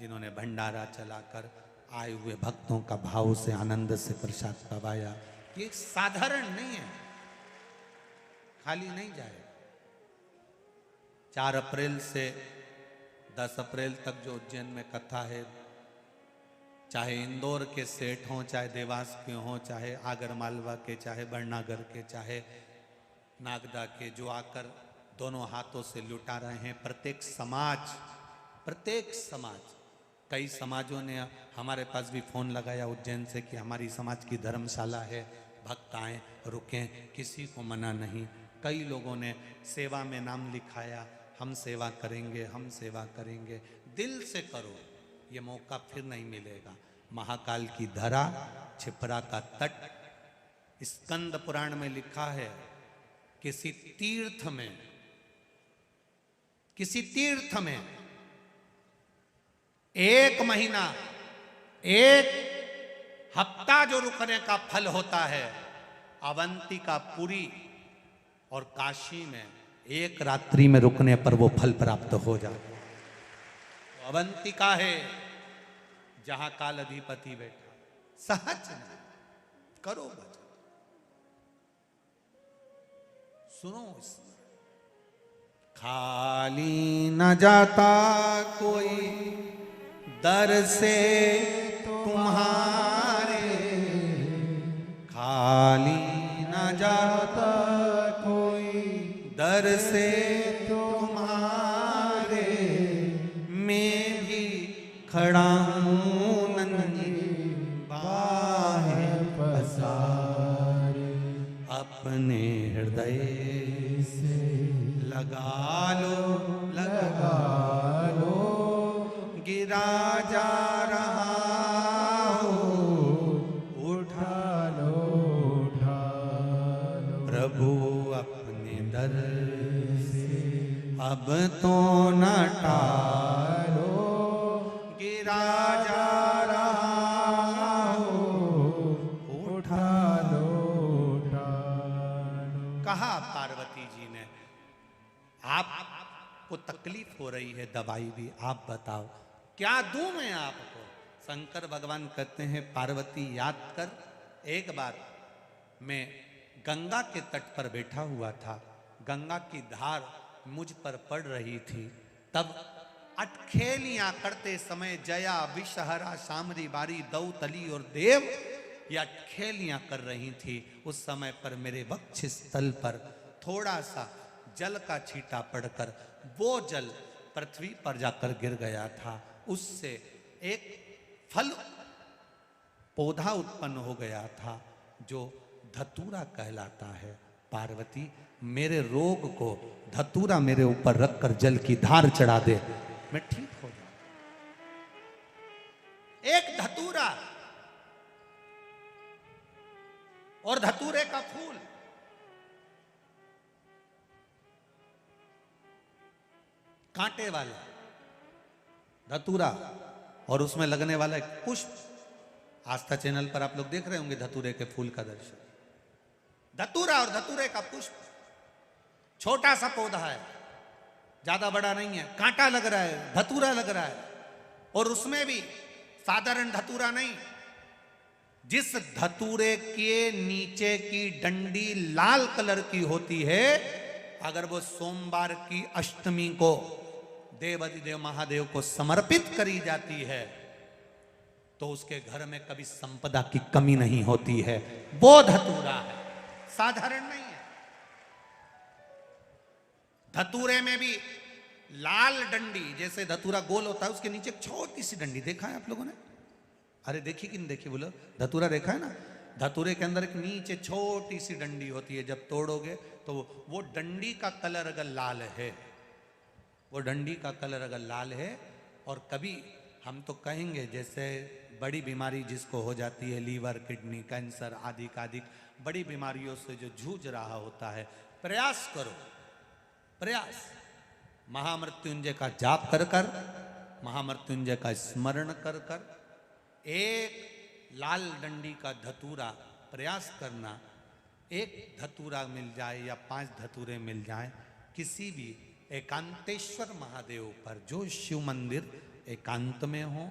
A: जिन्होंने भंडारा चलाकर आए हुए भक्तों का भाव से, आनंद से प्रसाद पवाया। ये साधारण नहीं है, खाली नहीं जाए। 4 अप्रैल से 10 अप्रैल तक जो उज्जैन में कथा है, चाहे इंदौर के सेठ हों, चाहे देवास के हों, चाहे आगर मालवा के, चाहे बड़नागर के, चाहे नागदा के, जो आकर दोनों हाथों से लुटा रहे हैं। प्रत्येक समाज, कई समाजों ने हमारे पास भी फोन लगाया उज्जैन से कि हमारी समाज की धर्मशाला है, भक्त आए रुकें, किसी को मना नहीं। कई लोगों ने सेवा में नाम लिखाया, हम सेवा करेंगे। दिल से करो, ये मौका फिर नहीं मिलेगा। महाकाल की धरा, छिपरा का तट, स्कंद पुराण में लिखा है, किसी तीर्थ में 1 महीना, 1 हफ्ता जो रुकने का फल होता है, अवंतिका पुरी और काशी में 1 रात्रि में रुकने पर वो फल प्राप्त हो जाता। तो अवंतिका है जहां काल अधिपति बैठा। सहज नहीं, करो भजन, सुनो। खाली न जाता कोई दर से तुम्हारे, खाली न जाता कोई दर से तुम्हारे, मैं भी खड़ा हूँ नन्ही बाहें पसारे, अपने हृदय से लगा लो, गिरा जा रहा हो, उठा लो, प्रभु अपने दर से अब तो न टालो, गिरा जा रहा हो, उठा लो। कहा पार्वती जी ने, आपको तकलीफ हो रही है, दवाई भी आप बताओ क्या दूं मैं आपको? शंकर भगवान कहते हैं, पार्वती याद कर, एक बार मैं गंगा के तट पर बैठा हुआ था, गंगा की धार मुझ पर पड़ रही थी, तब अटखेलियां करते समय जया, विषहरा, शामरी, बारी, दौतली और देव ये अटखेलियां कर रही थी। उस समय पर मेरे वक्ष स्थल पर थोड़ा सा जल का छींटा पड़कर वो जल पृथ्वी पर जाकर गिर गया था। उससे एक फल पौधा उत्पन्न हो गया था जो धतूरा कहलाता है। पार्वती मेरे रोग को धतूरा मेरे ऊपर रखकर जल की धार चढ़ा दे, मैं ठीक हो जाऊं। एक धतूरा और धतूरे का फूल, कांटे वाला धतूरा और उसमें लगने वाला एक पुष्प। आस्था चैनल पर आप लोग देख रहे होंगे धतूरे के फूल का दर्शन। धतूरा और धतूरे का पुष्प, छोटा सा पौधा है, ज्यादा बड़ा नहीं है, कांटा लग रहा है, धतूरा लग रहा है, और उसमें भी साधारण धतूरा नहीं। जिस धतूरे के नीचे की डंडी लाल कलर की होती है, अगर वो सोमवार की अष्टमी को देवाधिदेव महादेव को समर्पित करी जाती है तो उसके घर में कभी संपदा की कमी नहीं होती है। वो धतूरा है। साधारण नहीं है। धतूरे में भी लाल डंडी, जैसे धतूरा गोल होता है उसके नीचे एक छोटी सी डंडी, देखा है आप लोगों ने? अरे देखी कि नहीं देखी बोलो? धतूरा देखा है ना? धतूरे के अंदर एक नीचे छोटी सी डंडी होती है, जब तोड़ोगे तो वो डंडी का कलर अगर लाल है, वो डंडी का कलर अगर लाल है, और कभी हम तो कहेंगे जैसे बड़ी बीमारी जिसको हो जाती है, लीवर, किडनी, कैंसर आदि आदि बड़ी बीमारियों से जो जूझ रहा होता है, प्रयास करो, प्रयास महामृत्युंजय का जाप कर कर, महामृत्युंजय का स्मरण कर कर, एक लाल डंडी का धतूरा प्रयास करना, एक धतूरा मिल जाए या 5 धतूरे मिल जाए किसी भी एकांतेश्वर महादेव पर, जो शिव मंदिर एकांत में हो,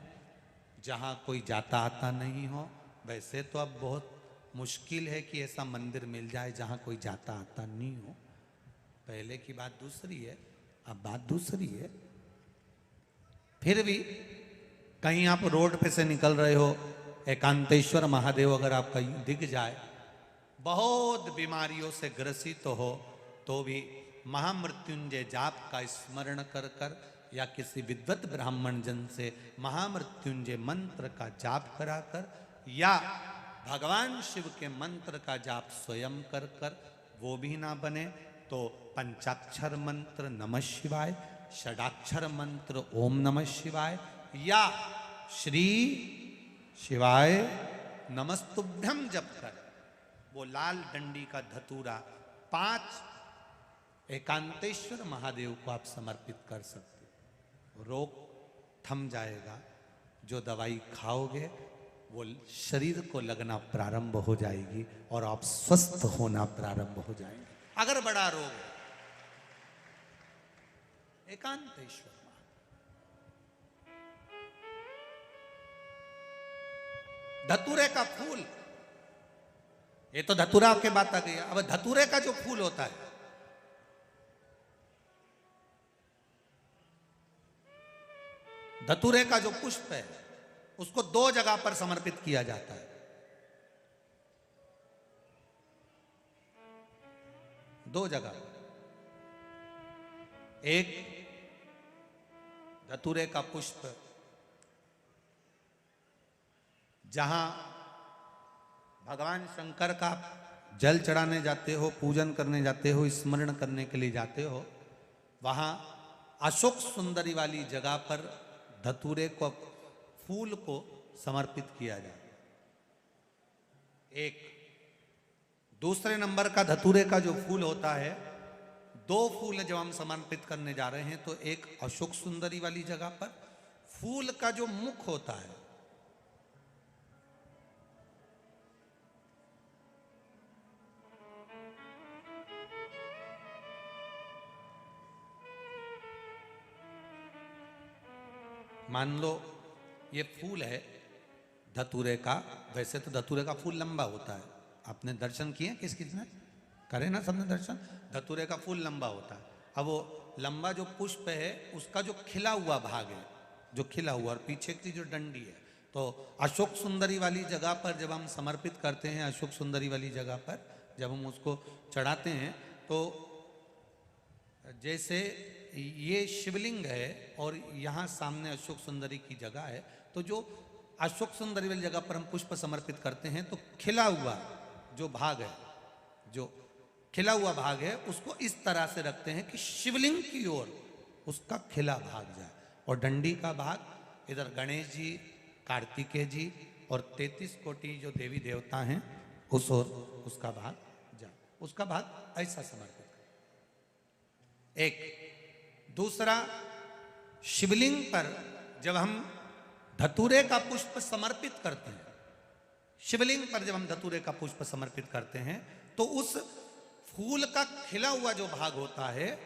A: जहाँ कोई जाता आता नहीं हो। वैसे तो अब बहुत मुश्किल है कि ऐसा मंदिर मिल जाए जहाँ कोई जाता आता नहीं हो, पहले की बात दूसरी है, अब बात दूसरी है। फिर भी कहीं आप रोड पे से निकल रहे हो, एकांतेश्वर महादेव अगर आपका दिख जाए, बहुत बीमारियों से ग्रसित हो, तो भी महामृत्युंजय जाप का स्मरण कर कर या किसी विद्वत ब्राह्मण जन से महामृत्युंजय मंत्र का जाप कराकर या भगवान शिव के मंत्र का जाप स्वयं कर कर, वो भी ना बने तो पंचाक्षर मंत्र नमः शिवाय, षडाक्षर मंत्र ओम नमः शिवाय या श्री शिवाय नमस्तुभ्यम जप कर वो लाल डंडी का धतूरा 5 एकांतेश्वर महादेव को आप समर्पित कर सकते। रोग थम जाएगा, जो दवाई खाओगे वो शरीर को लगना प्रारंभ हो जाएगी और आप स्वस्थ होना प्रारंभ हो जाएंगे। अगर बड़ा रोग है, एकांतेश्वर धतूरे का फूल, ये तो धतूरा के बात आ गई। अब धतूरे का जो फूल होता है, धतूरे का जो पुष्प है, उसको 2 जगह पर समर्पित किया जाता है। 2 जगह, एक धतूरे का पुष्प जहां भगवान शंकर का जल चढ़ाने जाते हो, पूजन करने जाते हो, स्मरण करने के लिए जाते हो, वहां अशोक सुंदरी वाली जगह पर धतूरे को, फूल को समर्पित किया जाए। एक दूसरे नंबर का धतूरे का जो फूल होता है, 2 फूल जब हम समर्पित करने जा रहे हैं, तो एक अशोक सुंदरी वाली जगह पर फूल का जो मुख होता है, मान लो ये फूल है धतूरे का। वैसे तो धतूरे का फूल लंबा होता है, आपने दर्शन किए किस किसने करे ना, सबने दर्शन। धतूरे का फूल लंबा होता है। अब वो लंबा जो पुष्प है, उसका जो खिला हुआ भाग है, जो खिला हुआ, और पीछे की जो डंडी है, तो अशोक सुंदरी वाली जगह पर जब हम समर्पित करते हैं, अशोक सुंदरी वाली जगह पर जब हम उसको चढ़ाते हैं, तो जैसे ये शिवलिंग है और यहाँ सामने अशोक सुंदरी की जगह है, तो जो अशोक सुंदरी वाली जगह पर हम पुष्प समर्पित करते हैं, तो खिला हुआ जो भाग है, जो खिला हुआ भाग है, उसको इस तरह से रखते हैं कि शिवलिंग की ओर उसका खिला भाग जाए, और डंडी का भाग इधर गणेश जी, कार्तिकेय जी और 33 कोटि जो देवी देवता हैं उस ओर उसका भाग जाए, उसका भाग ऐसा समर्पित करें। एक दूसरा, शिवलिंग पर जब हम धतूरे का पुष्प समर्पित करते हैं, शिवलिंग पर जब हम धतूरे का पुष्प समर्पित करते हैं, तो उस फूल का खिला हुआ जो भाग होता है,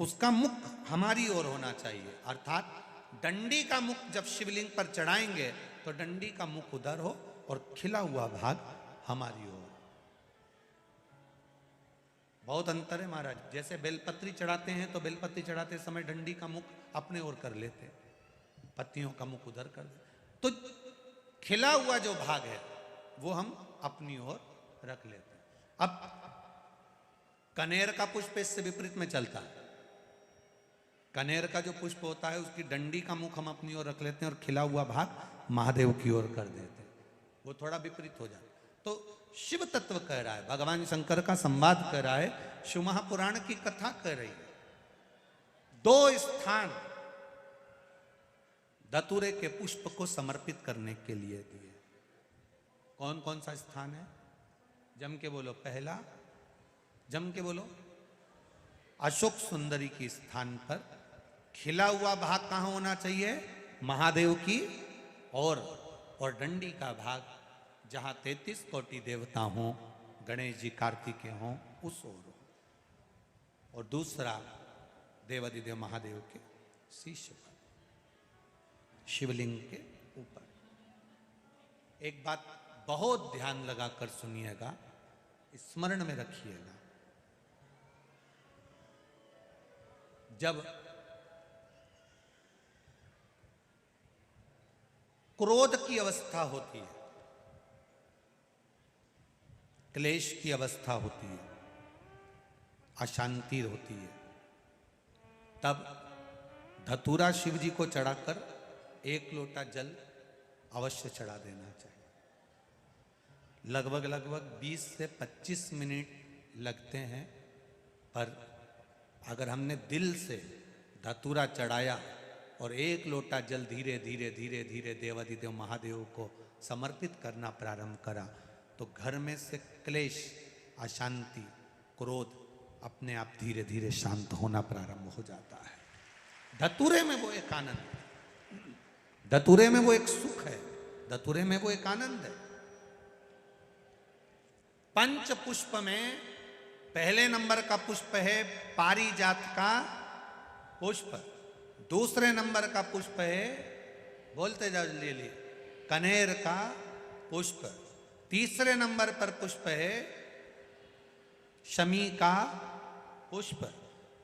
A: उसका मुख हमारी ओर होना चाहिए। अर्थात डंडी का मुख जब शिवलिंग पर चढ़ाएंगे तो डंडी का मुख उधर हो और खिला हुआ भाग हमारी ओर। बहुत अंतर है महाराज। जैसे बेलपत्री चढ़ाते हैं तो बेलपत्री चढ़ाते समय डंडी का मुख अपने ओर कर लेते, पत्तियों का मुख उधर कर देते, तो खिला हुआ जो भाग है वो हम अपनी ओर रख लेते हैं। अब कनेर का पुष्प इससे विपरीत में चलता है। कनेर का जो पुष्प होता है उसकी डंडी का मुख हम अपनी ओर रख लेते हैं और खिला हुआ भाग महादेव की ओर कर देते हैं, वो थोड़ा विपरीत हो जाता है। तो शिव तत्व कह रहा है, भगवान शंकर का संवाद कर रहा है, शिव महापुराण की कथा कर रही है। दो स्थान धतूरे के पुष्प को समर्पित करने के लिए दिए। कौन कौन सा स्थान है? जम के बोलो। पहला, जम के बोलो। अशोक सुंदरी के स्थान पर खिला हुआ भाग कहां होना चाहिए? महादेव की और डंडी का भाग जहां 33 कोटि देवता हों, गणेश जी कार्तिकेय हों, उस ओर हो। और दूसरा देवादिदेव महादेव के शीश पर, शिवलिंग के ऊपर। एक बात बहुत ध्यान लगाकर सुनिएगा, स्मरण में रखिएगा। जब क्रोध की अवस्था होती है, क्लेश की अवस्था होती है, अशांति होती है, तब धतूरा शिव जी को चढ़ाकर 1 लोटा जल अवश्य चढ़ा देना चाहिए। लगभग 20 से 25 मिनट लगते हैं, पर अगर हमने दिल से धतूरा चढ़ाया और 1 लोटा जल धीरे धीरे धीरे धीरे देवादिदेव महादेव को समर्पित करना प्रारंभ करा, तो घर में से क्लेश, अशांति, क्रोध अपने आप धीरे धीरे शांत होना प्रारंभ हो जाता है। धतूरे में वो एक आनंद, धतूरे में वो एक सुख है, धतूरे में वो एक आनंद है। पंच पुष्प में पहले नंबर का पुष्प है पारिजात का पुष्प, दूसरे नंबर का पुष्प है, बोलते जाओ ले लिए, कनेर का पुष्प, तीसरे नंबर पर पुष्प है शमी का पुष्प,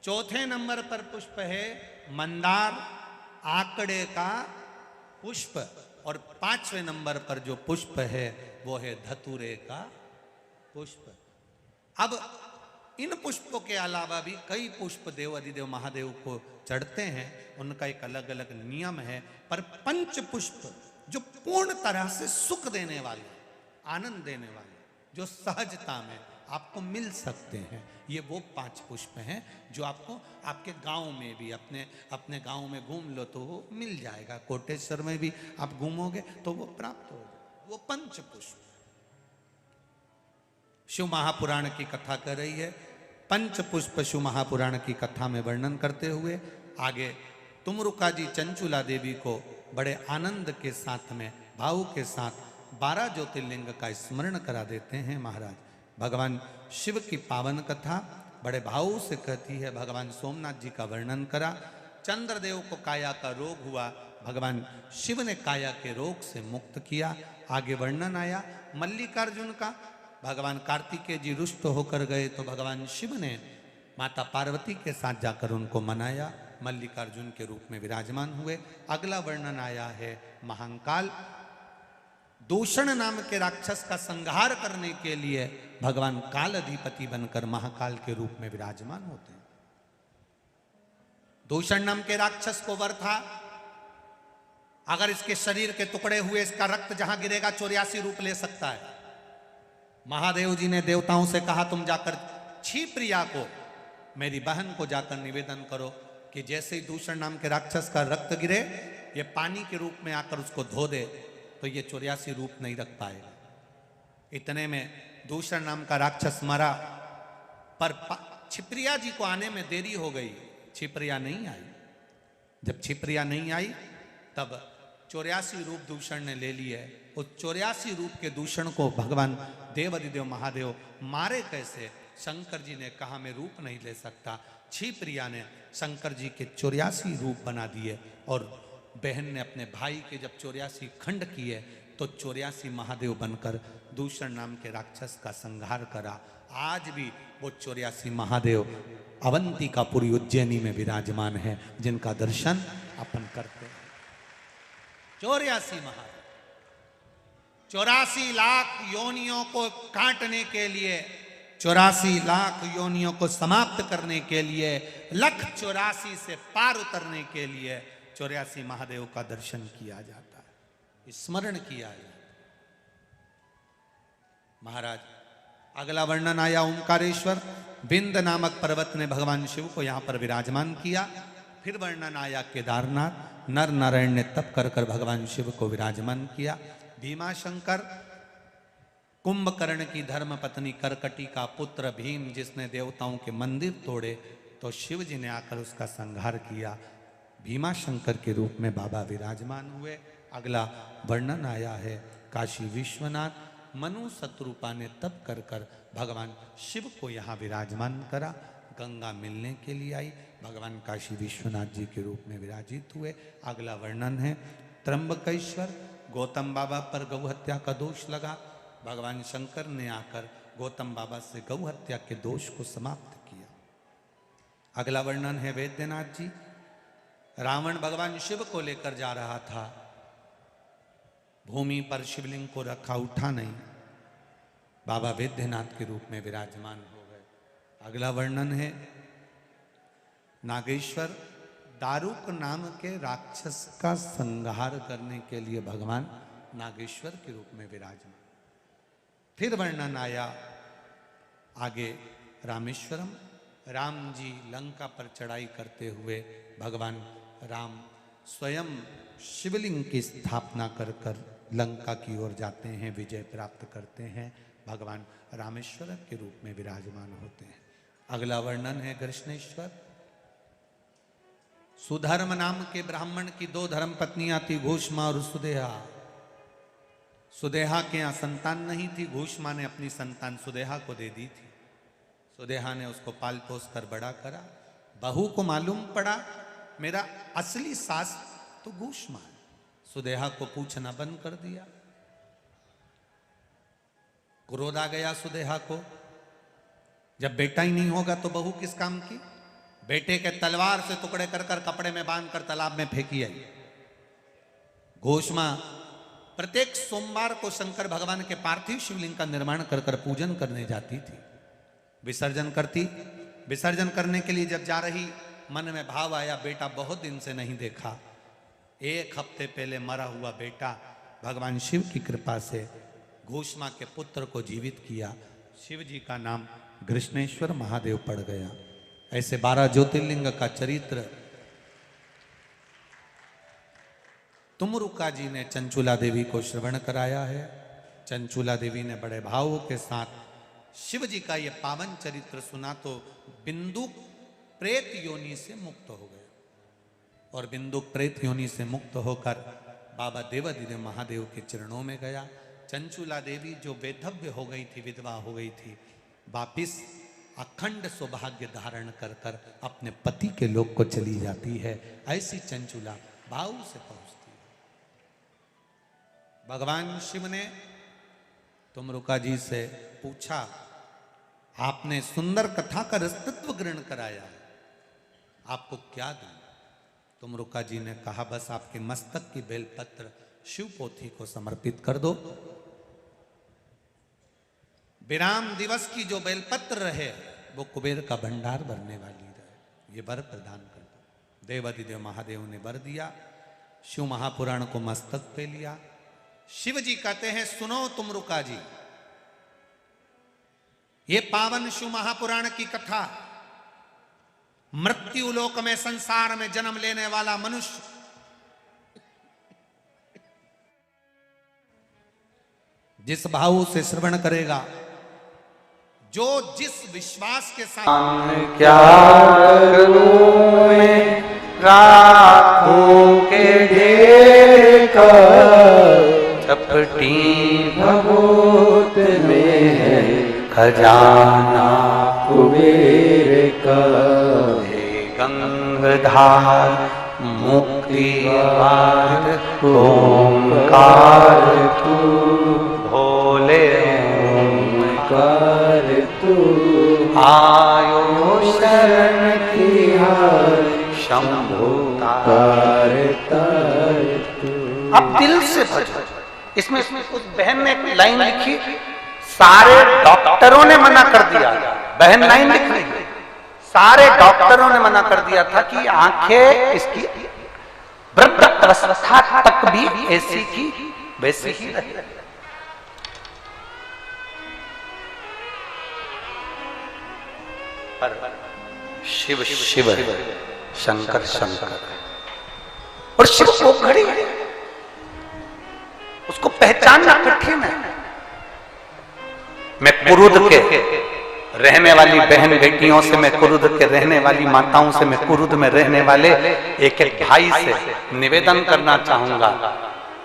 A: चौथे नंबर पर पुष्प है मंदार आकड़े का पुष्प, और 5वें नंबर पर जो पुष्प है वो है धतूरे का पुष्प। अब इन पुष्पों के अलावा भी कई पुष्प देवादिदेव महादेव को चढ़ते हैं, उनका एक अलग अलग नियम है, पर पंच पुष्प जो पूर्ण तरह से सुख देने वाले, आनंद देने वाले, जो सहजता में आपको मिल सकते हैं, ये वो 5 पुष्प हैं जो आपको आपके गांव में भी, अपने गांव में घूम लो तो वो मिल जाएगा, कोटेश्वर में भी आप घूमोगे तो वो प्राप्त हो जाएगा, वो पंच पुष्प। शिव महापुराण की कथा कर रही है, पंच पुष्प शिव महापुराण की कथा में वर्णन करते हुए आगे तुमरुका जी चंचुला देवी को बड़े आनंद के साथ में, भाव के साथ 12 ज्योतिर्लिंग का स्मरण करा देते हैं महाराज। भगवान शिव की पावन कथा बड़े भाव से कहती है। भगवान सोमनाथ जी का वर्णन करा, चंद्रदेव को काया का रोग हुआ, भगवान शिव ने काया के रोग से मुक्त किया। आगे वर्णन आया मल्लिकार्जुन का, भगवान कार्तिकेय जी रुष्ट होकर गए तो भगवान शिव ने माता पार्वती के साथ जाकर उनको मनाया, मल्लिकार्जुन के रूप में विराजमान हुए। अगला वर्णन आया है महाकाल, दूषण नाम के राक्षस का संहार करने के लिए भगवान काल अधिपति बनकर महाकाल के रूप में विराजमान होते हैं। दूषण नाम के राक्षस को वर था, अगर इसके शरीर के टुकड़े हुए इसका रक्त जहां गिरेगा 84 रूप ले सकता है। महादेव जी ने देवताओं से कहा तुम जाकर क्षिप्रिया को, मेरी बहन को जाकर निवेदन करो कि जैसे ही दूषण नाम के राक्षस का रक्त गिरे ये पानी के रूप में आकर उसको धो दे तो ये 84 रूप नहीं रख पाएगा। इतने में दूषण नाम का राक्षस मरा, पर क्षिप्रिया जी को आने में देरी हो गई, क्षिप्रिया नहीं आई। जब क्षिप्रिया नहीं आई तब 84 रूप दूषण ने ले लिए। उस 84 रूप के दूषण को भगवान देवादिदेव महादेव मारे कैसे? शंकर जी ने कहा मैं रूप नहीं ले सकता। क्षिप्रिया ने शंकर जी के 84 रूप बना दिए और बहन ने अपने भाई के जब 84 खंड किए तो 84 महादेव बनकर दूषण नाम के राक्षस का संहार करा। आज भी वो 84 महादेव अवंतिकापुरी उज्जैनी में विराजमान है, जिनका दर्शन अपन करते हैं। 84 महादेव 84 लाख योनियों को काटने के लिए 84 लाख योनियों को समाप्त करने के लिए, 1,84 से पार उतरने के लिए 84 महादेव का दर्शन किया जाता है, स्मरण किया जाता है। महाराज अगला वर्णन आया ओंकारेश्वर, विंद नामक पर्वत ने भगवान शिव को यहां पर विराजमान किया। फिर वर्णन आया केदारनाथ, नर नारायण ने तप कर कर भगवान शिव को विराजमान किया। भीमाशंकर, कुंभकर्ण की धर्म पत्नी करकटी का पुत्र भीम, जिसने देवताओं के मंदिर तोड़े, तो शिव जी ने आकर उसका संहार किया। भीमाशंकर के रूप में बाबा विराजमान हुए। अगला वर्णन आया है काशी विश्वनाथ, मनु शत्रुपा ने तप कर कर भगवान शिव को यहाँ विराजमान करा। गंगा मिलने के लिए आई, भगवान काशी विश्वनाथ जी के रूप में विराजित हुए। अगला वर्णन है त्र्यंबकेश्वर, गौतम बाबा पर गौ हत्या का दोष लगा, भगवान शंकर ने आकर गौतम बाबा से गौ हत्या के दोष को समाप्त किया। अगला वर्णन है वैद्यनाथ जी, रावण भगवान शिव को लेकर जा रहा था, भूमि पर शिवलिंग को रखा, उठा नहीं, बाबा वैद्यनाथ के रूप में विराजमान हो गए। अगला वर्णन है नागेश्वर, दारुक नाम के राक्षस का संहार करने के लिए भगवान नागेश्वर के रूप में विराजमान। फिर वर्णन आया आगे रामेश्वरम, राम जी लंका पर चढ़ाई करते हुए भगवान राम स्वयं शिवलिंग की स्थापना कर कर लंका की ओर जाते हैं, विजय प्राप्त करते हैं, भगवान रामेश्वर के रूप में विराजमान होते हैं। अगला वर्णन है कृष्णेश्वर, सुधर्म नाम के ब्राह्मण की 2 धर्म पत्नियां थी, घोषमा और सुदेहा। सुदेहा के यहाँ संतान नहीं थी, घोषमा ने अपनी संतान सुदेहा को दे दी थी। सुदेहा ने उसको पाल पोस कर बड़ा करा। बहू को मालूम पड़ा मेरा असली सास तो घोषमा है, सुदेहा को पूछना बंद कर दिया। क्रोध आ गया सुदेहा को, जब बेटा ही नहीं होगा तो बहू किस काम की। बेटे के तलवार से टुकड़े कर कर कपड़े में बांध कर तालाब में फेंकी आई। घोषमा प्रत्येक सोमवार को शंकर भगवान के पार्थिव शिवलिंग का निर्माण कर कर पूजन करने जाती थी, विसर्जन करती। विसर्जन करने के लिए जब जा रही, मन में भाव आया बेटा बहुत दिन से नहीं देखा। 1 हफ्ते पहले मरा हुआ बेटा भगवान शिव की कृपा से घोषमा के पुत्र को जीवित किया। शिव जी का नाम कृष्णेश्वर महादेव पड़ गया। ऐसे 12 ज्योतिर्लिंग का चरित्र तुमरुका जी ने चंचुला देवी को श्रवण कराया है। चंचुला देवी ने बड़े भाव के साथ शिव जी का ये पावन चरित्र सुना तो बिंदुक प्रेत योनि से मुक्त हो गए, और बिंदुक प्रेत योनि से मुक्त होकर बाबा देवादिदेव महादेव के चरणों में गया। चंचुला देवी जो वेधव्य हो गई थी, विधवा हो गई थी, वापिस अखंड सौभाग्य धारण कर कर अपने पति के लोक को चली जाती है। ऐसी चंचुला भाव से पहुंचती है। भगवान शिव ने तुमरुका जी से पूछा, आपने सुंदर कथा का रसतत्व ग्रहण कराया, आपको क्या दूं? तुमरुका जी ने कहा, बस आपके मस्तक की बेलपत्र शिव पोथी को समर्पित कर दो। विराम दिवस की जो बेलपत्र रहे वो कुबेर का भंडार भरने वाली रहे, ये वर प्रदान कर दो। देवादिदेव महादेव ने वर दिया। शिव महापुराण को मस्तक पे लिया। शिव जी कहते हैं, सुनो तुमरुका जी, ये पावन शिव महापुराण की कथा, मृत्यु लोक में संसार में जन्म लेने वाला मनुष्य जिस भाव से श्रवण करेगा, जो जिस विश्वास के साथ
C: क्या करूं मैं राखों के ढेर का, चपटी भभूत में है खजाना कुबेर का। हे गंगाधार मुक्ति वाद ओंकार तू, भोले ओंकार तू, आयो शरण तिहार शंभु तार तार तू।
D: आप दिल से भजो। इसमें उस बहन ने एक लाइन लिखी,
C: सारे डॉक्टरों ने मना कर दिया, बहन नहीं लिख रही, सारे डॉक्टरों ने मना कर दिया था कि आंखें इसकी वृद्ध अवस्था तक भी ऐसी की वैसी ही रहे। पर शिव शिव है, शंकर शंकर है, और शिव को घड़ी है, उसको पहचानना कठिन है। मैं कुरुद के रहने वाली बहन बेटियों से, मैं कुरुद के रहने वाली माताओं से, मैं कुरुद में रहने वाले एक एक भाई से निवेदन करना चाहूंगा,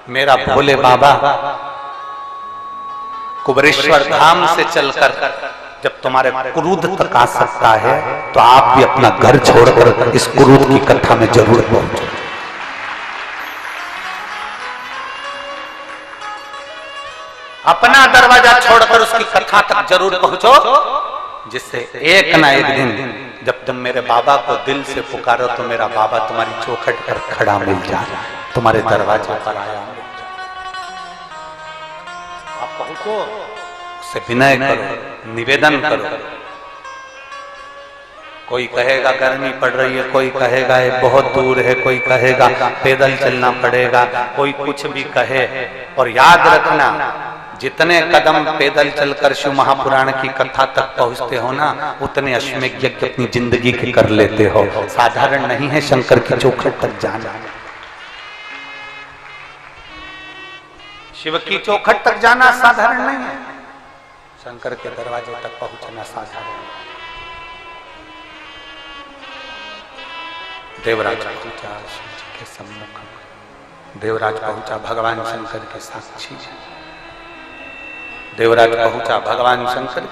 C: मेरा भोले बाबा कुबरेश्वर धाम से चलकर जब तुम्हारे कुरुद तक आ सकता है तो आप भी अपना घर छोड़कर इस कुरुद की कथा में जरूर पहुंचो। अपना दरवाजा छोड़कर उसकी कथा तक जरूर पहुंचो, जिससे एक ना एक दिन जब तुम मेरे बाबा को दिल से पुकारो तो मेरा बाबा तुम्हारी चौखट पर खड़ा मिल जाए, तुम्हारे दरवाजे पर आया। आप पहुंचो, उससे विनय करो, निवेदन करो। कोई कहेगा गर्मी पड़ रही है, कोई कहेगा ये बहुत दूर है, कोई कहेगा पैदल चलना पड़ेगा, कोई कुछ भी कहे, और याद रखना जितने कदम पैदल चलकर शिव महापुराण की कथा तक पहुंचते हो ना, उतने अश्वमेध यज्ञ अपनी जिंदगी के कर लेते हो। साधारण नहीं है शंकर की चौखट तक जाना, शिव की चौखट तक जाना साधारण नहीं है, शंकर के दरवाजे तक पहुंचना साधारण। देवराज पहुंचा शिव जी के सम्मुख, देवराज पहुंचा भगवान शंकर के साक्षी, देवराज पहुंचा भगवान शंकर के